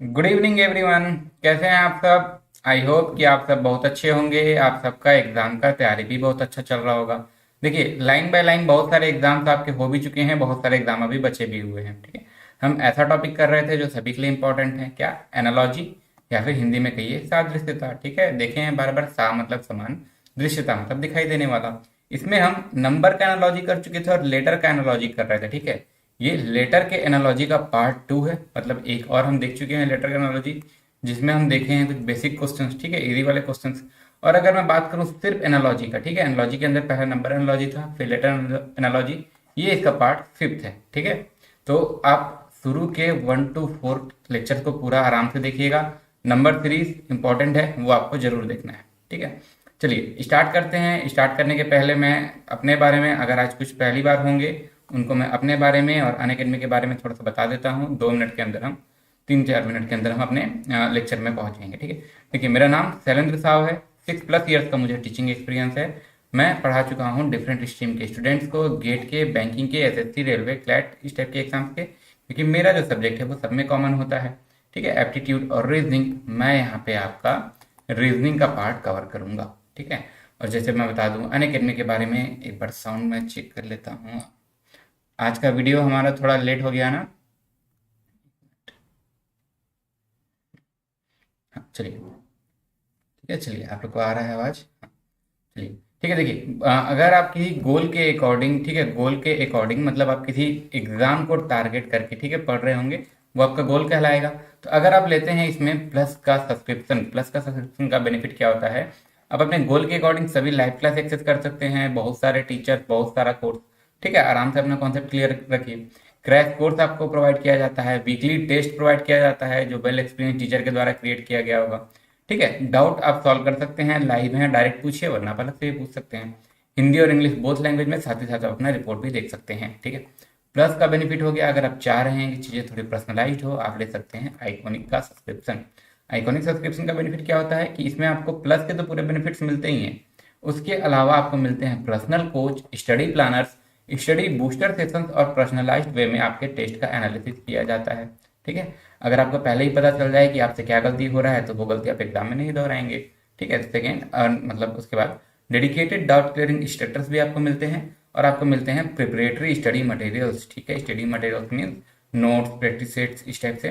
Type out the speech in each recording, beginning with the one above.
Good evening everyone. कैसे हैं आप सब? आई होप कि आप सब बहुत अच्छे होंगे। आप सबका एग्जाम का तैयारी भी बहुत अच्छा चल रहा होगा। देखिए, लाइन बाय लाइन बहुत सारे एग्जाम्स आपके हो भी चुके हैं, बहुत सारे एग्जाम अभी बचे भी हुए हैं। ठीक है, हम ऐसा टॉपिक कर रहे थे जो सभी के लिए इंपॉर्टेंट है। क्या? एनालॉजी, या फिर हिंदी में कहिए सादृश्यता। ठीक है, देखे हैं बार बार, सा मतलब समान, दृश्यता मतलब दिखाई देने वाला। इसमें हम नंबर का एनालॉजी कर चुके थे और लेटर का एनालॉजी कर रहे थे। ठीक है, ये लेटर के एनालॉजी का पार्ट टू है। मतलब एक और हम देख चुके हैं लेटर का एनालॉजी, जिसमें हम देखे हैं कुछ बेसिक क्वेश्चंस। ठीक है, इजी वाले क्वेश्चंस। और अगर मैं बात करूं सिर्फ एनालॉजी का, ठीक है, एनालॉजी के अंदर पहला नंबर एनालॉजी था, फिर लेटर एनालॉजी, ये इसका पार्ट फिफ्थ है। ठीक है, तो आप शुरू के 1 to 4 लेक्चर को पूरा आराम से देखिएगा। नंबर सीरीज इंपॉर्टेंट है, वो आपको जरूर देखना है। ठीक है, चलिए स्टार्ट करते हैं। स्टार्ट करने के पहले मैं अपने बारे में, अगर आज कुछ पहली बार होंगे उनको मैं अपने बारे में और अनअकैडमी के बारे में थोड़ा सा बता देता हूँ। 2 मिनट के अंदर हम, 3-4 मिनट के अंदर हम अपने लेक्चर में पहुंच जाएंगे। ठीक है, देखिए मेरा नाम शैलेंद्र साव है। 6+ ईयर्स का मुझे टीचिंग एक्सपीरियंस है। मैं पढ़ा चुका हूँ डिफरेंट स्ट्रीम के स्टूडेंट्स को, गेट के, बैंकिंग के, एसएससी, रेलवे, क्लैट, इस टाइप के एग्जाम्स के, क्योंकि मेरा जो सब्जेक्ट है वो सब में कॉमन होता है। ठीक है, एप्टीट्यूड और रीजनिंग, मैं यहाँ पे आपका रीजनिंग का पार्ट कवर करूंगा। ठीक है, और जैसे मैं बता दूं अनअकैडमी के बारे में, एक बार साउंड में चेक कर लेता हूँ। आज का वीडियो हमारा थोड़ा लेट हो गया ना। हाँ चलिए, ठीक है, चलिए आप लोग को आ रहा है आवाज। हाँ, चलिए ठीक है। देखिए, अगर आप किसी गोल के अकॉर्डिंग, ठीक है, गोल के अकॉर्डिंग मतलब आप किसी एग्जाम को टारगेट करके, ठीक है, पढ़ रहे होंगे, वो आपका गोल कहलाएगा। तो अगर आप लेते हैं इसमें प्लस का सब्सक्रिप्शन का बेनिफिट क्या होता है? आप अपने गोल के अकॉर्डिंग सभी लाइव क्लास एक्सेस कर सकते हैं, बहुत सारे टीचर, बहुत सारा कोर्स। ठीक है, आराम से अपना कॉन्सेप्ट क्लियर रखिए। क्रैश कोर्स आपको प्रोवाइड किया जाता है, वीकली टेस्ट प्रोवाइड किया जाता है जो वेल एक्सपीरियंस टीचर के द्वारा क्रिएट किया गया होगा। ठीक है, डाउट आप सॉल्व कर सकते हैं, लाइव हैं, डायरेक्ट पूछिए, वरना आप अलग से भी पूछ सकते हैं। हिंदी और इंग्लिश बोथ लैंग्वेज में, साथ ही साथ आप अपना रिपोर्ट भी देख सकते हैं। ठीक है, प्लस का बेनिफिट हो गया, अगर आप चाह रहे हैं कि चीज़ें थोड़ी पर्सनलाइज हो, आप ले सकते हैं आइकॉनिक का सब्सक्रिप्शन। आइकॉनिक सब्सक्रिप्शन का बेनिफिट क्या होता है कि इसमें आपको प्लस के तो पूरे बेनिफिट्स मिलते ही हैं, उसके अलावा आपको मिलते हैं personal coach, study planners, study booster sessions और पर्सनलाइज्ड वे में आपके टेस्ट का एनालिसिस किया जाता है। ठीक है, अगर आपको पहले ही पता चल जाए कि आपसे क्या गलती हो रहा है तो वो गलती आप एग्जाम में नहीं दोहराएंगे। ठीक है, सेकेंड मतलब उसके बाद डेडिकेटेड डाउट क्लियरिंग इंस्ट्रक्टर्स भी आपको मिलते हैं, और आपको मिलते हैं प्रिपरेटरी स्टडी मटेरियल्स। ठीक है, study materials means notes, practice sets, इस टाइप से।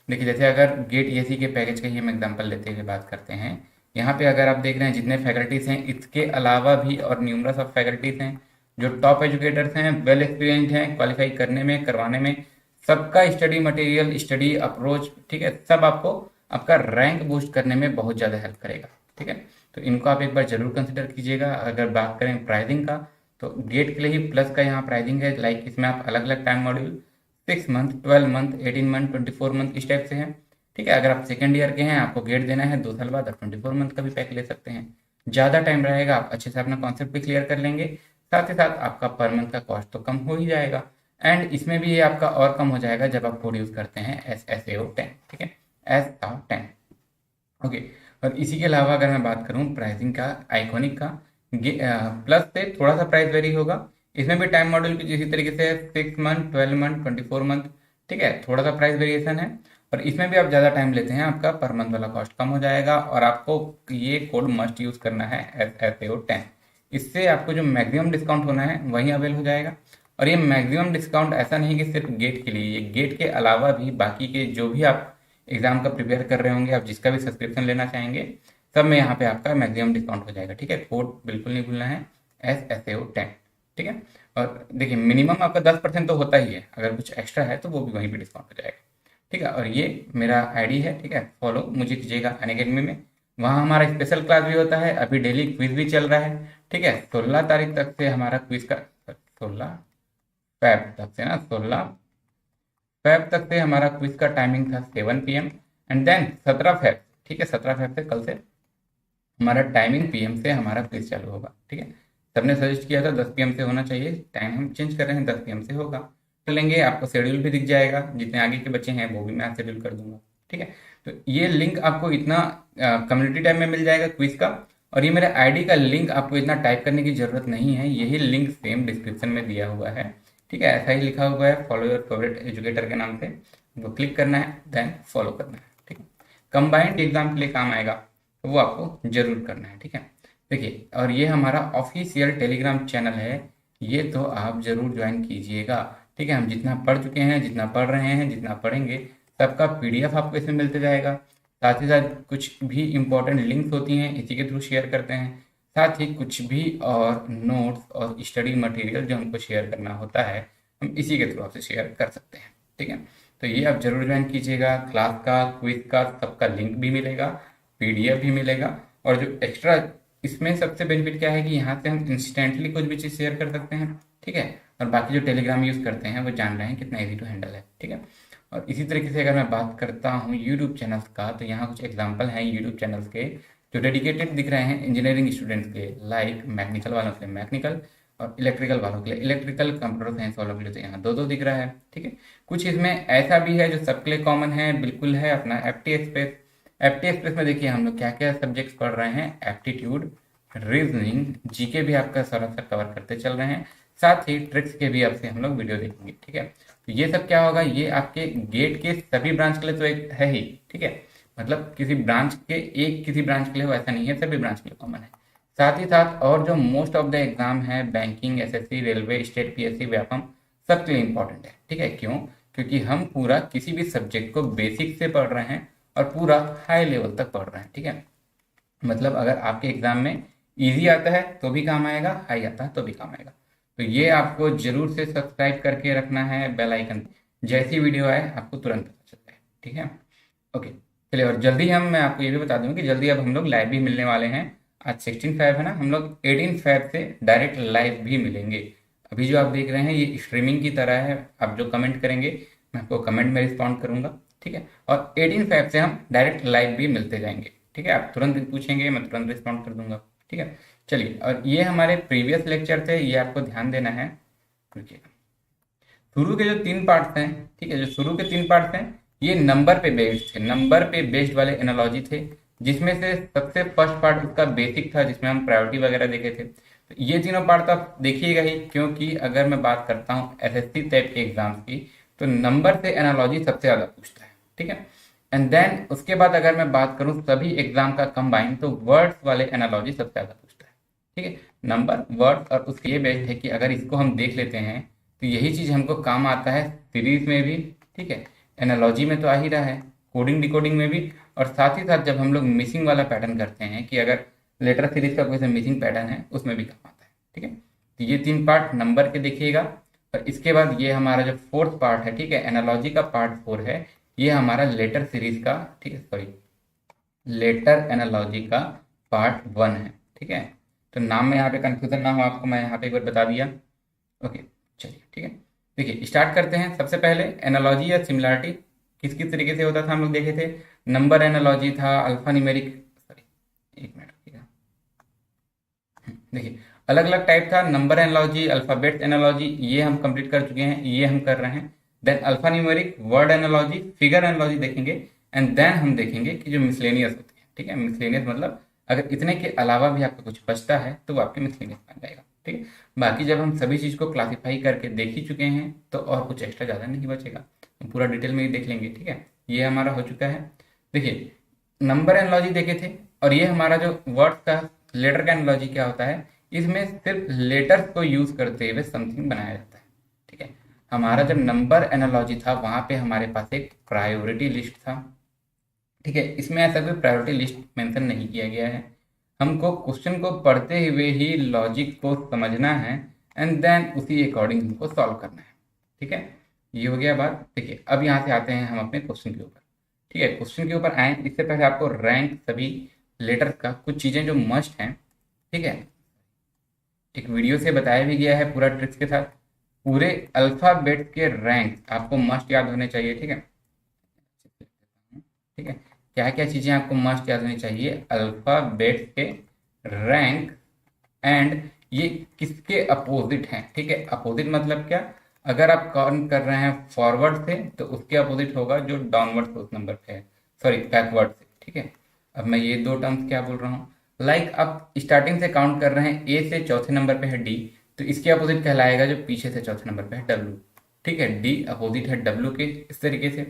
देखिए, जैसे अगर गेट ईएससी के पैकेज का ही हम एग्जाम्पल लेते हुए बात करते हैं, यहाँ पे अगर आप देख रहे हैं जितने फैकल्टीज हैं, इसके अलावा भी और न्यूमरस ऑफ फैकल्टीज हैं जो टॉप एजुकेटर्स हैं, वेल एक्सपीरियंस्ड हैं क्वालिफाई करने में, करवाने में। सबका स्टडी मटेरियल, स्टडी अप्रोच, ठीक है, सब आपको आपका रैंक बूस्ट करने में बहुत ज़्यादा हेल्प करेगा। ठीक है, तो इनको आप एक बार जरूर कंसिडर कीजिएगा। अगर बात करें प्राइसिंग का, तो गेट के लिए ही प्लस का यहाँ प्राइसिंग है। लाइक इसमें आप अलग अलग time module, 6 month, 12 month, 18 month, 24 month, इस टाइप से हैं। ठीक है, अगर आप सेकेंड ईयर के हैं, आपको गेट देना है 2 साल बाद, आप 24 मंथ का भी पैक ले सकते हैं। ज़्यादा टाइम रहेगा, आप अच्छे से अपना कॉन्सेप्ट भी क्लियर कर लेंगे, साथ ही साथ आपका पर मंथ का कॉस्ट तो कम हो ही जाएगा। एंड इसमें भी ये आपका और कम हो जाएगा जब आप कोड यूज़ करते हैं SSAO10। ठीक है, SA10। ओके, और इसी के अलावा अगर मैं बात करूं प्राइसिंग का, आइकॉनिक का प्लस से थोड़ा सा प्राइस वेरी होगा। इसमें भी टाइम मॉड्यूल कुछ इसी तरीके से 6 मंथ, 12 मंथ, 24 मंथ। ठीक है, थोड़ा सा प्राइस वेरिएशन है, और इसमें भी आप ज़्यादा टाइम लेते हैं, आपका पर मंथ वाला कॉस्ट कम हो जाएगा, और आपको ये कोड मस्ट यूज़ करना है SSAO10। इससे आपको जो मैक्सिमम डिस्काउंट होना है वही अवेल हो जाएगा। और ये मैक्सिमम डिस्काउंट ऐसा नहीं कि सिर्फ गेट के लिए, ये गेट के अलावा भी बाकी के जो भी आप एग्जाम का प्रिपेयर कर रहे होंगे, आप जिसका भी सब्सक्रिप्शन लेना चाहेंगे, सब में यहाँ पे आपका मैक्सिमम डिस्काउंट हो जाएगा। ठीक है, कोड बिल्कुल नहीं भूलना है, SSAO10। ठीक है, और देखिए मिनिमम आपका 10% तो होता ही है, अगर कुछ एक्स्ट्रा है तो वो भी वहीं पे डिस्काउंट हो जाएगा। ठीक है, और ये मेरा आईडी है। ठीक है, फॉलो मुझे कीजिएगा अनअकैडमी में, वहाँ हमारा स्पेशल क्लास भी होता है, अभी डेली क्विज भी चल रहा है। ठीक है, 16 तारीख तक से हमारा क्विज का, 16 फेब तक से ना, 16 फेब तक से हमारा क्विज का टाइमिंग था 7 PM, एंड देन 17 फेब, ठीक है, 17 फेब से कल से हमारा टाइमिंग PM से हमारा क्विज चालू होगा। ठीक है, सबने सजेस्ट किया था 10 PM से होना चाहिए, टाइम हम चेंज कर रहे हैं, 10 PM से होगा। चलेंगे, आपको शेड्यूल भी दिख जाएगा, जितने आगे के बच्चे हैं वो भी मैं शेड्यूल कर दूंगा। ठीक है, तो ये लिंक आपको इतना कम्युनिटी टैब में मिल जाएगा क्विज का, और ये मेरे आईडी का लिंक आपको इतना टाइप करने की जरूरत नहीं है, यही लिंक सेम डिस्क्रिप्शन में दिया हुआ है। ठीक है, ऐसा ही लिखा हुआ है, फॉलो योर फेवरेट एजुकेटर के नाम से, वो क्लिक करना है, देन फॉलो करना है। कंबाइंड एग्जाम के लिए काम आएगा, तो वो आपको जरूर करना है। ठीक है, देखिए, और ये हमारा ऑफिशियल टेलीग्राम चैनल है, ये तो आप जरूर ज्वाइन कीजिएगा। ठीक है, हम जितना पढ़ चुके हैं, जितना पढ़ रहे हैं, जितना पढ़ेंगे, सबका पीडीएफ आपको इसमें मिलते जाएगा। साथ ही साथ कुछ भी इंपॉर्टेंट लिंक्स होती हैं इसी के थ्रू शेयर करते हैं। साथ ही कुछ भी और नोट्स और स्टडी मटेरियल जो हमको शेयर करना होता है, हम इसी के थ्रू आपसे शेयर कर सकते हैं। ठीक है, तो ये आप जरूर ज्वाइन कीजिएगा। क्लास का, क्विज का, सबका लिंक भी मिलेगा, पीडीएफ भी मिलेगा। और जो एक्स्ट्रा इसमें सबसे बेनिफिट क्या है कि यहाँ से हम इंस्टेंटली कुछ भी चीज़ शेयर कर सकते हैं। ठीक है, और बाकी जो टेलीग्राम यूज़ करते हैं वो जान रहे हैं कितना ईजी टू हैंडल है। ठीक है, और इसी तरीके से अगर मैं बात करता हूँ यूट्यूब चैनल्स का, तो यहाँ कुछ एग्जाम्पल हैं यूट्यूब चैनल्स के जो डेडिकेटेड दिख रहे हैं इंजीनियरिंग स्टूडेंट्स के लिए, लाइक मैकेनिकल वालों के लिए मैकेनिकल और इलेक्ट्रिकल वालों के लिए इलेक्ट्रिकल, कंप्यूटर साइंस वालों के लिए तो यहाँ दो दो दिख रहा है। ठीक है, कुछ इसमें ऐसा भी है जो सबके लिए कॉमन है, बिल्कुल है अपना एप्टी एक्सप्रेस। एप्टी एक्सप्रेस में देखिए हम लोग क्या क्या सब्जेक्ट्स पढ़ रहे हैं, एप्टीट्यूड, रीजनिंग, जीके भी आपका सारा सब कवर करते चल रहे हैं। साथ ही ट्रिक्स के भी आपसे हम लोग वीडियो देखेंगे। ठीक है, तो ये सब क्या होगा, ये आपके गेट के सभी ब्रांच के लिए तो एक है ही। ठीक है, मतलब किसी ब्रांच के, एक किसी ब्रांच के लिए हो ऐसा नहीं है, सभी ब्रांच के लिए कॉमन है। साथ ही साथ और जो मोस्ट ऑफ द एग्जाम है, banking, SSC, railway, state PSC, Vyapam, सबके लिए इंपॉर्टेंट है। ठीक है, क्यों? क्योंकि हम पूरा किसी भी सब्जेक्ट को बेसिक से पढ़ रहे हैं और पूरा हाई लेवल तक पढ़ रहे हैं। ठीक है, मतलब अगर आपके एग्जाम में इजी आता है तो भी काम आएगा, हाई आता है तो भी काम आएगा। तो ये आपको जरूर से सब्सक्राइब करके रखना है बेल आइकन, जैसी वीडियो आए आपको तुरंत पता चलता है। ठीक है, ओके, चलिए। और जल्दी मैं आपको ये भी बता दूं कि जल्दी अब हम लोग लाइव भी मिलने वाले हैं। आज 16 फेब है ना, हम लोग 18 फेब से डायरेक्ट लाइव भी मिलेंगे। अभी जो आप देख रहे हैं ये स्ट्रीमिंग की तरह है, आप जो कमेंट करेंगे मैं आपको कमेंट में रिस्पॉन्ड करूंगा। ठीक है, और 18 फेब से हम डायरेक्ट लाइव भी मिलते जाएंगे। ठीक है, आप तुरंत पूछेंगे, मैं तुरंत रिस्पॉन्ड कर दूंगा। ठीक है, चलिए। और ये हमारे प्रीवियस लेक्चर थे, ये आपको ध्यान देना है। रुकिए, शुरू के जो 3 पार्ट्स हैं, ठीक है, जो शुरू के 3 पार्ट्स हैं, ये नंबर पे बेस्ड थे, नंबर पे बेस्ड वाले एनालॉजी थे, जिसमें से सबसे फर्स्ट पार्ट उसका बेसिक था, जिसमें हम प्रायोरिटी वगैरह देखे थे। तो ये तीनों पार्ट तो आप देखिएगा ही, क्योंकि अगर मैं बात करता हूँ एसएससी टाइप के एग्जाम्स की, तो नंबर से एनालॉजी सबसे ज़्यादा पूछता है। ठीक है, एंड देन उसके बाद अगर मैं बात करूँ सभी एग्जाम का कंबाइन, तो वर्ड्स वाले एनालॉजी सबसे ज़्यादा पूछता है। ठीक है, नंबर, वर्ड, और उसके ये बेस्ड है कि अगर इसको हम देख लेते हैं तो यही चीज़ हमको काम आता है सीरीज में भी। ठीक है, एनालॉजी में तो आ ही रहा है, कोडिंग डिकोडिंग में भी, और साथ ही साथ जब हम लोग मिसिंग वाला पैटर्न करते हैं कि अगर लेटर सीरीज का कोई सा मिसिंग पैटर्न है, उसमें भी काम आता है। ठीक है, तो ये 3 पार्ट नंबर के देखिएगा। और इसके बाद ये हमारा जो 4th पार्ट है, ठीक है, एनालॉजी का पार्ट 4 है, ये हमारा लेटर सीरीज का, ठीक है, सॉरी, लेटर एनालॉजी का पार्ट 1 है। ठीक है, तो नाम में यहाँ पे कंफ्यूजन ना हो आपको, मैं यहाँ पे एक बार बता दिया। ओके, चलिए, ठीक है, देखिए स्टार्ट करते हैं। सबसे पहले एनालॉजी या सिमिलरिटी किस किस तरीके से होता था हम लोग देखे थे। नंबर एनालॉजी था, अल्फा न्यूमेरिक, सॉरी एक मिनट रुकिएगा, देखिए अलग अलग टाइप था, नंबर एनालॉजी, अल्फाबेट एनालॉजी, ये हम कंप्लीट कर चुके हैं, ये हम कर रहे हैं। Then alpha numeric, word analogy, figure analogy देखेंगे, एंड देन हम देखेंगे कि जो मिसलेनियस होती है। ठीक है, मिसलेनियस मतलब अगर इतने के अलावा भी आपका कुछ बचता है तो वो आपके मिसलेनियस बन जाएगा। ठीक है, बाकी जब हम सभी चीज़ को क्लासीफाई करके देख ही चुके हैं तो और कुछ एक्स्ट्रा ज़्यादा नहीं बचेगा, हम पूरा डिटेल में ही देख लेंगे। ठीक है, ये हमारा हो चुका है। देखिए नंबर एनालॉजी देखे थे, और ये हमारा जो वर्ड का लेटर का एनालॉजी क्या होता है, इसमें सिर्फ लेटर्स को यूज करते हुए समथिंग बनाया जाता है। ठीक है, हमारा जब नंबर एनालॉजी था वहां पे हमारे पास एक प्रायोरिटी लिस्ट था। ठीक है, इसमें ऐसा कोई प्रायोरिटी लिस्ट मेंशन नहीं किया गया है, हमको क्वेश्चन को पढ़ते हुए ही लॉजिक को समझना है, एंड देन उसी अकॉर्डिंग हमको सॉल्व करना है। ठीक है, ये हो गया बात। देखिए अब यहाँ से आते हैं हम अपने क्वेश्चन के ऊपर। ठीक है, क्वेश्चन के ऊपर आए इससे पहले आपको रैंक सभी लेटर्स का कुछ चीज़ें जो मस्ट हैं, ठीक है, एक वीडियो से बताया भी गया है पूरा ट्रिक्स के साथ। पूरे अल्फाबेट के रैंक आपको मस्ट याद होने चाहिए। ठीक है, ठीक है, क्या क्या चीज़ें आपको मस्ट याद होनी चाहिए, अल्फाबेट के रैंक, एंड ये किसके अपोजिट हैं। ठीक है, अपोजिट मतलब क्या, अगर आप काउंट कर रहे हैं फॉरवर्ड से तो उसके अपोजिट होगा जो डाउनवर्ड से उस नंबर पे है, सॉरी बैकवर्ड से। ठीक है, अब मैं ये दो टर्म्स क्या बोल रहा हूँ, लाइक आप स्टार्टिंग से काउंट कर रहे हैं, ए से चौथे नंबर पे है डी, तो इसके अपोजिट कहलाएगा जो पीछे से चौथे नंबर पे है डब्ल्यू। ठीक है, डी अपोजिट है डब्ल्यू के, इस तरीके से।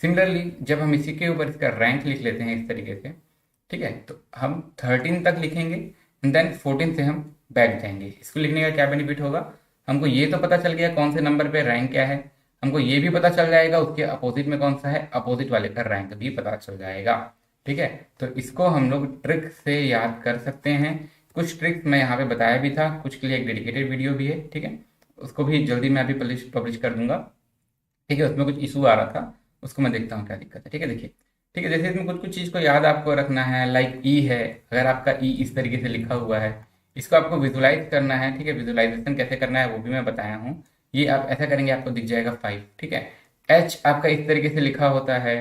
सिमिलरली जब हम इसी के ऊपर इसका रैंक लिख लेते हैं इस तरीके से, ठीक है, तो हम 13 तक लिखेंगे एंड देन 14 से हम बैक जाएंगे। इसको लिखने का क्या बेनिफिट होगा, हमको ये तो पता चल गया कौन से नंबर पे रैंक क्या है, हमको ये भी पता चल जाएगा उसके अपोजिट में कौन सा है, अपोजिट वाले का रैंक भी पता चल जाएगा। ठीक है, तो इसको हम लोग ट्रिक से याद कर सकते हैं। कुछ ट्रिक्स मैं यहाँ पे बताया भी था, कुछ के लिए एक डेडिकेटेड वीडियो भी है, ठीक है, उसको भी जल्दी मैं अभी पब्लिश कर दूंगा। ठीक है, उसमें कुछ इशू आ रहा था, उसको मैं देखता हूँ क्या दिक्कत है। ठीक है, देखिए, ठीक है, जैसे इसमें कुछ कुछ चीज़ को याद आपको रखना है, लाइक ई है, अगर आपका ई इस तरीके से लिखा हुआ है, इसको आपको विजुलाइज करना है। ठीक है, विजुलाइजेशन कैसे करना है वो भी मैं बताया हूँ। ये आप ऐसा करेंगे आपको दिख जाएगा 5। ठीक है, एच आपका इस तरीके से लिखा होता है,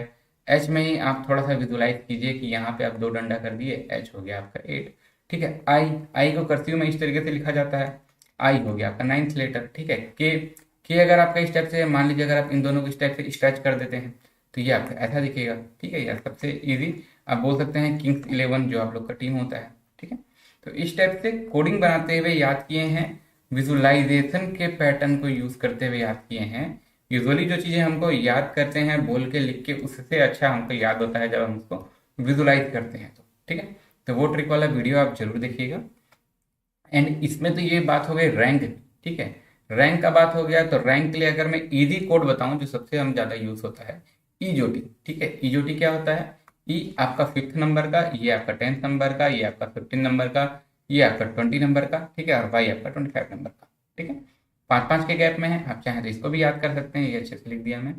एच में ही आप थोड़ा सा विजुलाइज कीजिए कि यहाँ पे आप 2 डंडा कर दिए, एच हो गया आपका 8। ठीक है, आई, आई को कर्सिव में इस तरीके से लिखा जाता है, आई हो गया आपका 9th लेटर। ठीक है, के अगर आपका इस टाइप से, मान लीजिए अगर आप इन दोनों को इस टाइप से स्ट्रेच कर देते हैं तो ये आपका ऐसा दिखेगा। ठीक है, यार सबसे इजी आप बोल सकते हैं किंग्स 11 जो आप लोग का टीम होता है। ठीक है, तो इस टाइप से कोडिंग बनाते हुए याद किए हैं, विजुलाइजेशन के पैटर्न को यूज करते हुए याद किए हैं। यूजुअली जो चीज़ें हमको याद करते हैं बोल के लिख के, उससे अच्छा हमको याद होता है जब हम उसको विजुलाइज करते हैं। तो ठीक है, तो वो ट्रिक वाला वीडियो आप जरूर देखिएगा। एंड इसमें तो ये बात हो गई रैंक। ठीक है, रैंक का बात हो गया, तो रैंक के लिए अगर मैं इजी कोड बताऊं जो सबसे हम ज़्यादा यूज होता है, ईजोटी। ठीक है, ईजोटी क्या होता है, ई आपका 5th नंबर का, ये आपका 10th नंबर का, ये आपका 15 नंबर का, ये आपका 20 नंबर का। ठीक है, और वाई आपका 25 नंबर का। ठीक है, 5-5 के गैप में है, आप चाहें तो इसको भी याद कर सकते हैं, ये अच्छे से लिख दिया मैं।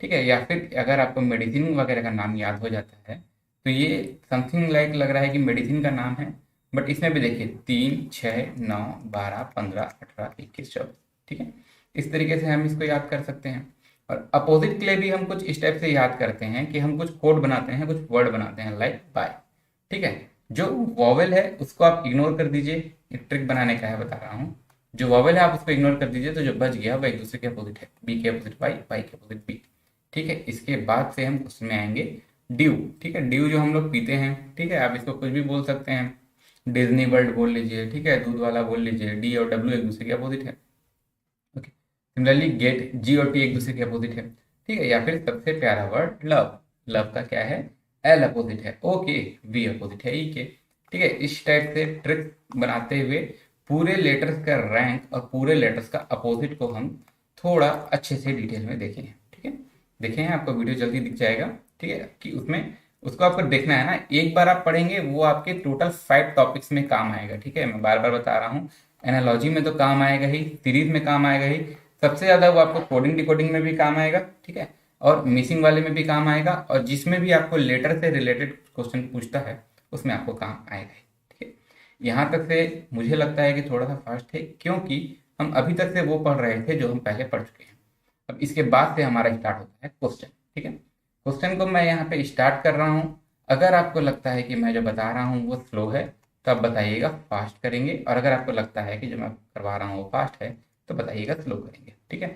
ठीक है, या फिर अगर आपको मेडिसिन वगैरह का नाम याद हो जाता है तो ये समथिंग लाइक लग रहा है कि मेडिसिन का नाम है, बट इसमें भी देखिए 3, 6, 9, 12, 15, 18, 21, 24। ठीक है, इस तरीके से हम इसको याद कर सकते हैं। और अपोजिट के लिए भी हम कुछ इस टाइप से याद करते हैं कि हम कुछ कोड बनाते हैं, कुछ वर्ड बनाते हैं, लाइक बाय। ठीक है, जो वॉवेल है उसको आप इग्नोर कर दीजिए, ये ट्रिक बनाने का है बता रहा हूँ। जो वॉवेल है आप उसको इग्नोर कर दीजिए, तो जो बच गया वो एक दूसरे के अपोजिट है, बी के अपोजिट वाई, वाई के अपोजिट बी। ठीक है, इसके बाद से हम उसमें आएंगे ड्यू। ठीक है, ड्यू जो हम लोग पीते हैं, ठीक है, आप इसको कुछ भी बोल सकते हैं, डिज्नी वर्ल्ड बोल लीजिए, ठीक है, दूध वाला बोल लीजिए, डी और डब्ल्यू एक दूसरे के अपोजिट है। ओके, सिमिलरली गेट, जी और टी एक दूसरे के अपोजिट है। ठीक है, या फिर सबसे प्यारा वर्ड लव, लव का क्या है, एल अपोजिट है ओके, वी अपोजिट है ई के। ठीक है, इस टाइप से ट्रिक बनाते हुए पूरे लेटर्स का रैंक और पूरे लेटर्स का अपोजिट को हम थोड़ा अच्छे से डिटेल में देखेंगे। ठीक है, देखें आपको वीडियो जल्दी दिख जाएगा। ठीक है, कि उसमें उसको आपको देखना है ना, एक बार आप पढ़ेंगे वो आपके टोटल 5 टॉपिक्स में काम आएगा। ठीक है, मैं बार बार बता रहा हूँ, एनालॉजी में तो काम आएगा ही, सीरीज में काम आएगा ही, सबसे ज़्यादा वो आपको कोडिंग डिकोडिंग में भी काम आएगा। ठीक है, और मिसिंग वाले में भी काम आएगा, और जिसमें भी आपको लेटर से रिलेटेड क्वेश्चन पूछता है उसमें आपको काम आएगा ही। ठीक है, यहाँ तक से मुझे लगता है कि थोड़ा सा फास्ट है, क्योंकि हम अभी तक से वो पढ़ रहे थे जो हम पहले पढ़ चुके हैं। अब इसके बाद से हमारा स्टार्ट होता है क्वेश्चन। ठीक है, क्वेश्चन को मैं यहाँ पे स्टार्ट कर रहा हूँ। अगर आपको लगता है कि मैं जो बता रहा हूँ वो स्लो है तो आप बताइएगा फास्ट करेंगे, और अगर आपको लगता है कि जो मैं करवा रहा हूँ वो फास्ट है तो बताइएगा स्लो करेंगे। ठीक है,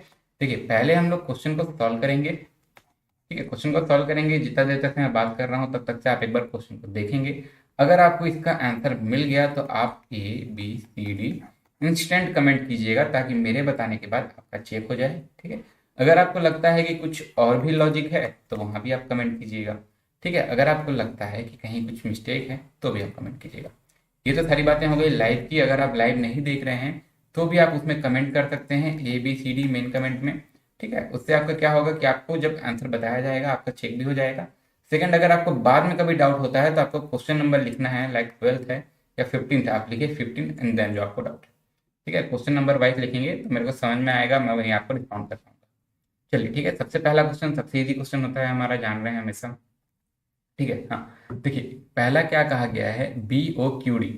देखिए पहले हम लोग क्वेश्चन को सॉल्व करेंगे। ठीक है, क्वेश्चन को सॉल्व करेंगे, जितना देर तक मैं बात कर रहा हूँ तब तक से आप एक बार क्वेश्चन को देखेंगे। अगर आपको इसका आंसर मिल गया तो आप ABCD इंस्टेंट कमेंट कीजिएगा, ताकि मेरे बताने के बाद आपका चेक हो जाए। ठीक है, अगर आपको लगता है कि कुछ और भी लॉजिक है तो वहाँ भी आप कमेंट कीजिएगा। ठीक है, अगर आपको लगता है कि कहीं कुछ मिस्टेक है तो भी आप कमेंट कीजिएगा। ये तो सारी बातें हो गई लाइव की। अगर आप लाइव नहीं देख रहे हैं तो भी आप उसमें कमेंट कर सकते हैं, ABCD मेन कमेंट में। ठीक है, उससे आपका क्या होगा कि आपको जब आंसर बताया जाएगा आपका चेक भी हो जाएगा। सेकंड, अगर आपको बाद में कभी डाउट होता है तो आपको क्वेश्चन नंबर लिखना है, लाइक 12th है या 15th है, आप लिखिए 15 एंड देन जो आपको डाउट है। ठीक है, क्वेश्चन नंबर वाइज लिखेंगे तो मेरे को समझ में आएगा, मैं वहीं आपको रिस्पॉन्ड कर पाऊंगा। चलिए ठीक है, सबसे पहला क्वेश्चन सबसे इजी क्वेश्चन होता है हमारा, जान रहे हैं हमेशा। ठीक है, हाँ देखिए पहला क्या कहा गया है, BOQD।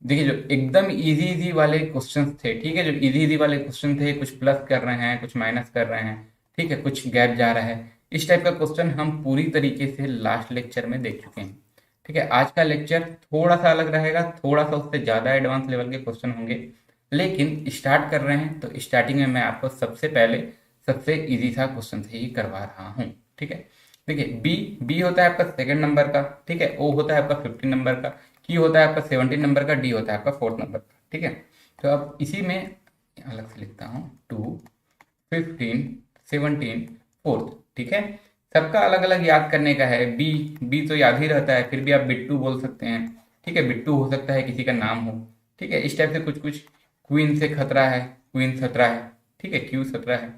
देखिए जो एकदम इजी इजी वाले क्वेश्चन थे, ठीक है, जो इजी इजी वाले क्वेश्चन थे, कुछ प्लस कर रहे हैं कुछ माइनस कर रहे हैं, ठीक है, कुछ गैप जा रहा है, इस टाइप का क्वेश्चन हम पूरी तरीके से लास्ट लेक्चर में देख चुके हैं। ठीक है, आज का लेक्चर थोड़ा सा अलग रहेगा, थोड़ा सा उससे ज़्यादा एडवांस लेवल के क्वेश्चन होंगे, लेकिन स्टार्ट कर रहे हैं तो स्टार्टिंग में मैं आपको सबसे पहले सबसे इजी सा क्वेश्चन से ही करवा रहा हूँ। ठीक है, देखिए बी, बी होता है आपका 2nd नंबर का, ठीक है, ओ होता है आपका 15 नंबर का, क्यू होता है आपका 17 नंबर का, डी होता है आपका 4th नंबर का। ठीक है, तो अब इसी में अलग से लिखता हूँ 2, 15, 17, 4th। ठीक है, सबका अलग अलग याद करने का है। बी, बी तो याद ही रहता है, फिर भी आप बिट्टू बोल सकते हैं। ठीक है, बिट्टू हो सकता है किसी का नाम हो। ठीक है, इस टाइप से कुछ कुछ। क्वीन से खतरा है, क्वीन खतरा है। ठीक है, क्यू खतरा है।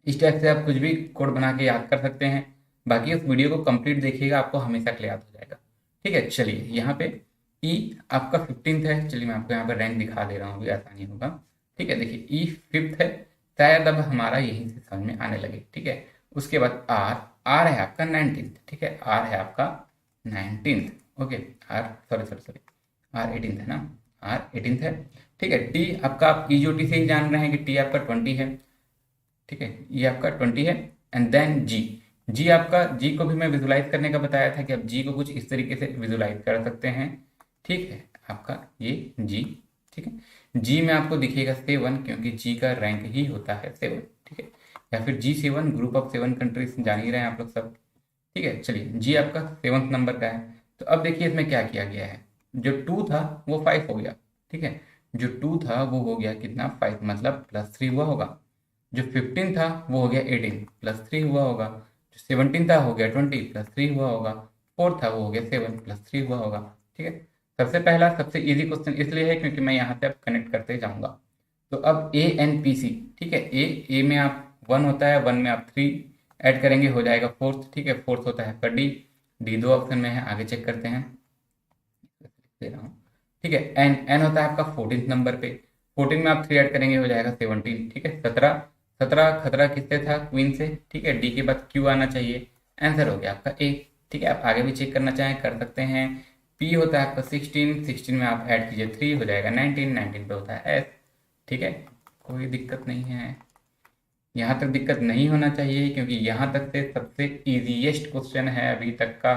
इस टाइप से आप कुछ भी कोड बना के याद कर सकते हैं। बाकी उस वीडियो को कंप्लीट देखिएगा, आपको हमेशा के लिए याद हो जाएगा। ठीक है, चलिए यहाँ पे ई आपका 15th है। चलिए मैं आपको यहाँ पर रैंक दिखा दे रहा हूँ, भी आसानी होगा। ठीक है, देखिए ई 5th है। शायद अब हमारा यहीं से समझ में आने लगे। ठीक है, उसके बाद आर, आर है आपका 19th। ठीक है, आर है आपका 19th। Okay, R sorry sorry sorry, R 18th है ना, आर 18th है। ठीक है, टी आपका, आप ई जो टी से ही जान रहे हैं कि टी आपका 20 है। ठीक है, ये आपका 20 है। एंड देन जी, जी आपका, जी को भी मैं विजुलाइज करने का बताया था कि आप जी को कुछ इस तरीके से विजुलाइज कर सकते हैं। ठीक है, आपका ये जी। ठीक है, जी में आपको दिखेगा 7, क्योंकि जी का रैंक ही होता है 7। ठीक है, या फिर G7, ग्रुप ऑफ 7 कंट्रीज, जान ही रहे हैं आप लोग सब। ठीक है, चलिए जी आपका 7th नंबर का है। तो अब देखिए इसमें क्या किया गया है। जो 2 था वो 5 हो गया। ठीक है, जो 2 था वो हो गया कितना, 5, मतलब +3 हुआ होगा। जो 15 था वो हो गया 18, +3 हुआ होगा। जो 17 था हो गया 20, +3 हुआ होगा। 4 था वो हो गया 7, +3 हुआ होगा। ठीक है, सबसे पहला सबसे इजी क्वेश्चन इसलिए है क्योंकि मैं यहाँ से अब कनेक्ट करते जाऊंगा। तो अब ANPC। ठीक है, ए में आप 1 होता है, 1 में आप 3 ऐड करेंगे, हो जाएगा 4th। ठीक है, 4th होता है आपका डी, डी 2 ऑप्शन में है, आगे चेक करते हैं, दे रहा हूँ। ठीक है, एन, एन होता है आपका 14th नंबर पे। 14 में आप 3 ऐड करेंगे, हो जाएगा 17। ठीक है, 17, 17 खतरा किससे था, क्वीन से। ठीक है, डी के बाद क्यू आना चाहिए। आंसर हो गया आपका ए। ठीक है, आप आगे भी चेक करना चाहें कर सकते हैं। पी होता है आपका 16, 16 में आप ऐड कीजिए 3, हो जाएगा 19, 19 पे होता है एस। ठीक है, कोई दिक्कत नहीं है, यहाँ तक दिक्कत नहीं होना चाहिए, क्योंकि यहाँ तक से सबसे इजीएस्ट क्वेश्चन है अभी तक का।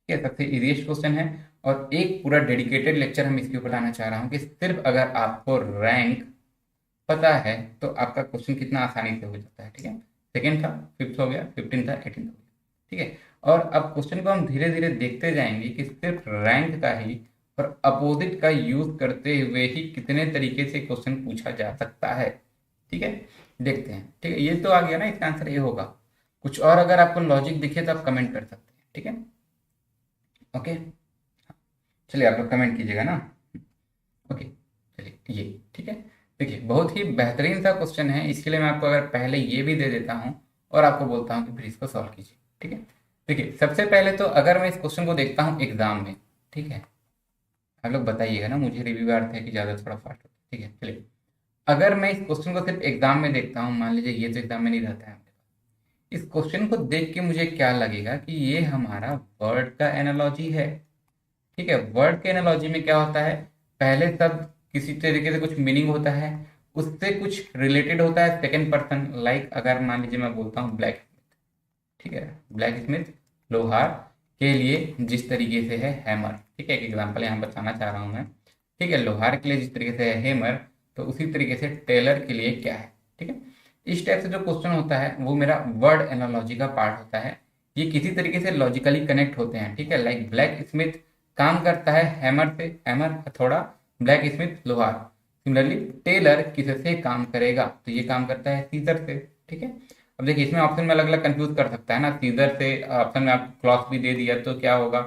ठीक है, सबसे इजीएस्ट क्वेश्चन है। और एक पूरा डेडिकेटेड लेक्चर हम इसके ऊपर लाना चाह रहा हूँ कि सिर्फ अगर आपको रैंक पता है तो आपका क्वेश्चन कितना आसानी से हो जाता है। ठीक है, सेकेंड था 5th हो गया, 15 था 18 हो गया। ठीक है, और अब क्वेश्चन को हम धीरे धीरे देखते जाएंगे कि सिर्फ रैंक का ही और अपोजिट का यूज करते हुए ही कितने तरीके से क्वेश्चन पूछा जा सकता है। ठीक है, देखते हैं। ठीक है, ये तो आ गया ना, इसका आंसर ये होगा। कुछ और अगर आपको लॉजिक दिखे तो आप कमेंट कर सकते हैं। ठीक है, ओके, चलिए आप लोग कमेंट कीजिएगा ना। ओके, चलिए ये ठीक है। देखिए बहुत ही बेहतरीन सा क्वेश्चन है, इसके लिए मैं आपको अगर पहले ये भी दे देता हूँ और आपको बोलता हूँ कि फिर इसको सॉल्व कीजिए। ठीक है, देखिए सबसे पहले तो अगर मैं इस क्वेश्चन को देखता हूँ एग्जाम में। ठीक है, आप लोग बताइएगा ना, मुझे रिव्यू अर्थ है कि ज़्यादा थोड़ा फास्ट होता है। ठीक है, चलिए अगर मैं इस क्वेश्चन को सिर्फ एग्जाम में देखता हूँ, मान लीजिए ये तो एग्जाम में नहीं रहता है, इस क्वेश्चन को देख के मुझे क्या लगेगा कि ये हमारा वर्ड का एनालॉजी है। ठीक है, वर्ड के एनालॉजी में क्या होता है, पहले शब्द किसी तरीके से कुछ मीनिंग होता है, उससे कुछ रिलेटेड होता है सेकंड पर्सन। लाइक अगर मान लीजिए मैं बोलता हूँ ब्लैक, ठीक है, ब्लैक स्मिथ लोहार के लिए जिस तरीके से है हैमर। ठीक है, एक एग्जाम्पल यहाँ बताना चाह रहा हूँ मैं। ठीक है, लोहार के लिए जिस तरीके से है हैमर, तो उसी तरीके से टेलर के लिए क्या है। ठीक है, इस टाइप से जो क्वेश्चन होता है वो मेरा वर्ड एनालॉजी का पार्ट होता है। ये किसी तरीके से लॉजिकली कनेक्ट होते हैं। ठीक है, लाइक ब्लैक स्मिथ काम करता है हैमर से, हैमर हथौड़ा, ब्लैक स्मिथ लोहार। सिमिलरली टेलर किससे काम करेगा, तो ये काम करता है सीजर से। ठीक है, अब देखिए इसमें ऑप्शन में अलग अलग कंफ्यूज कर सकता है ना, सीजर से ऑप्शन में आप क्लॉथ भी दे दिया तो क्या होगा।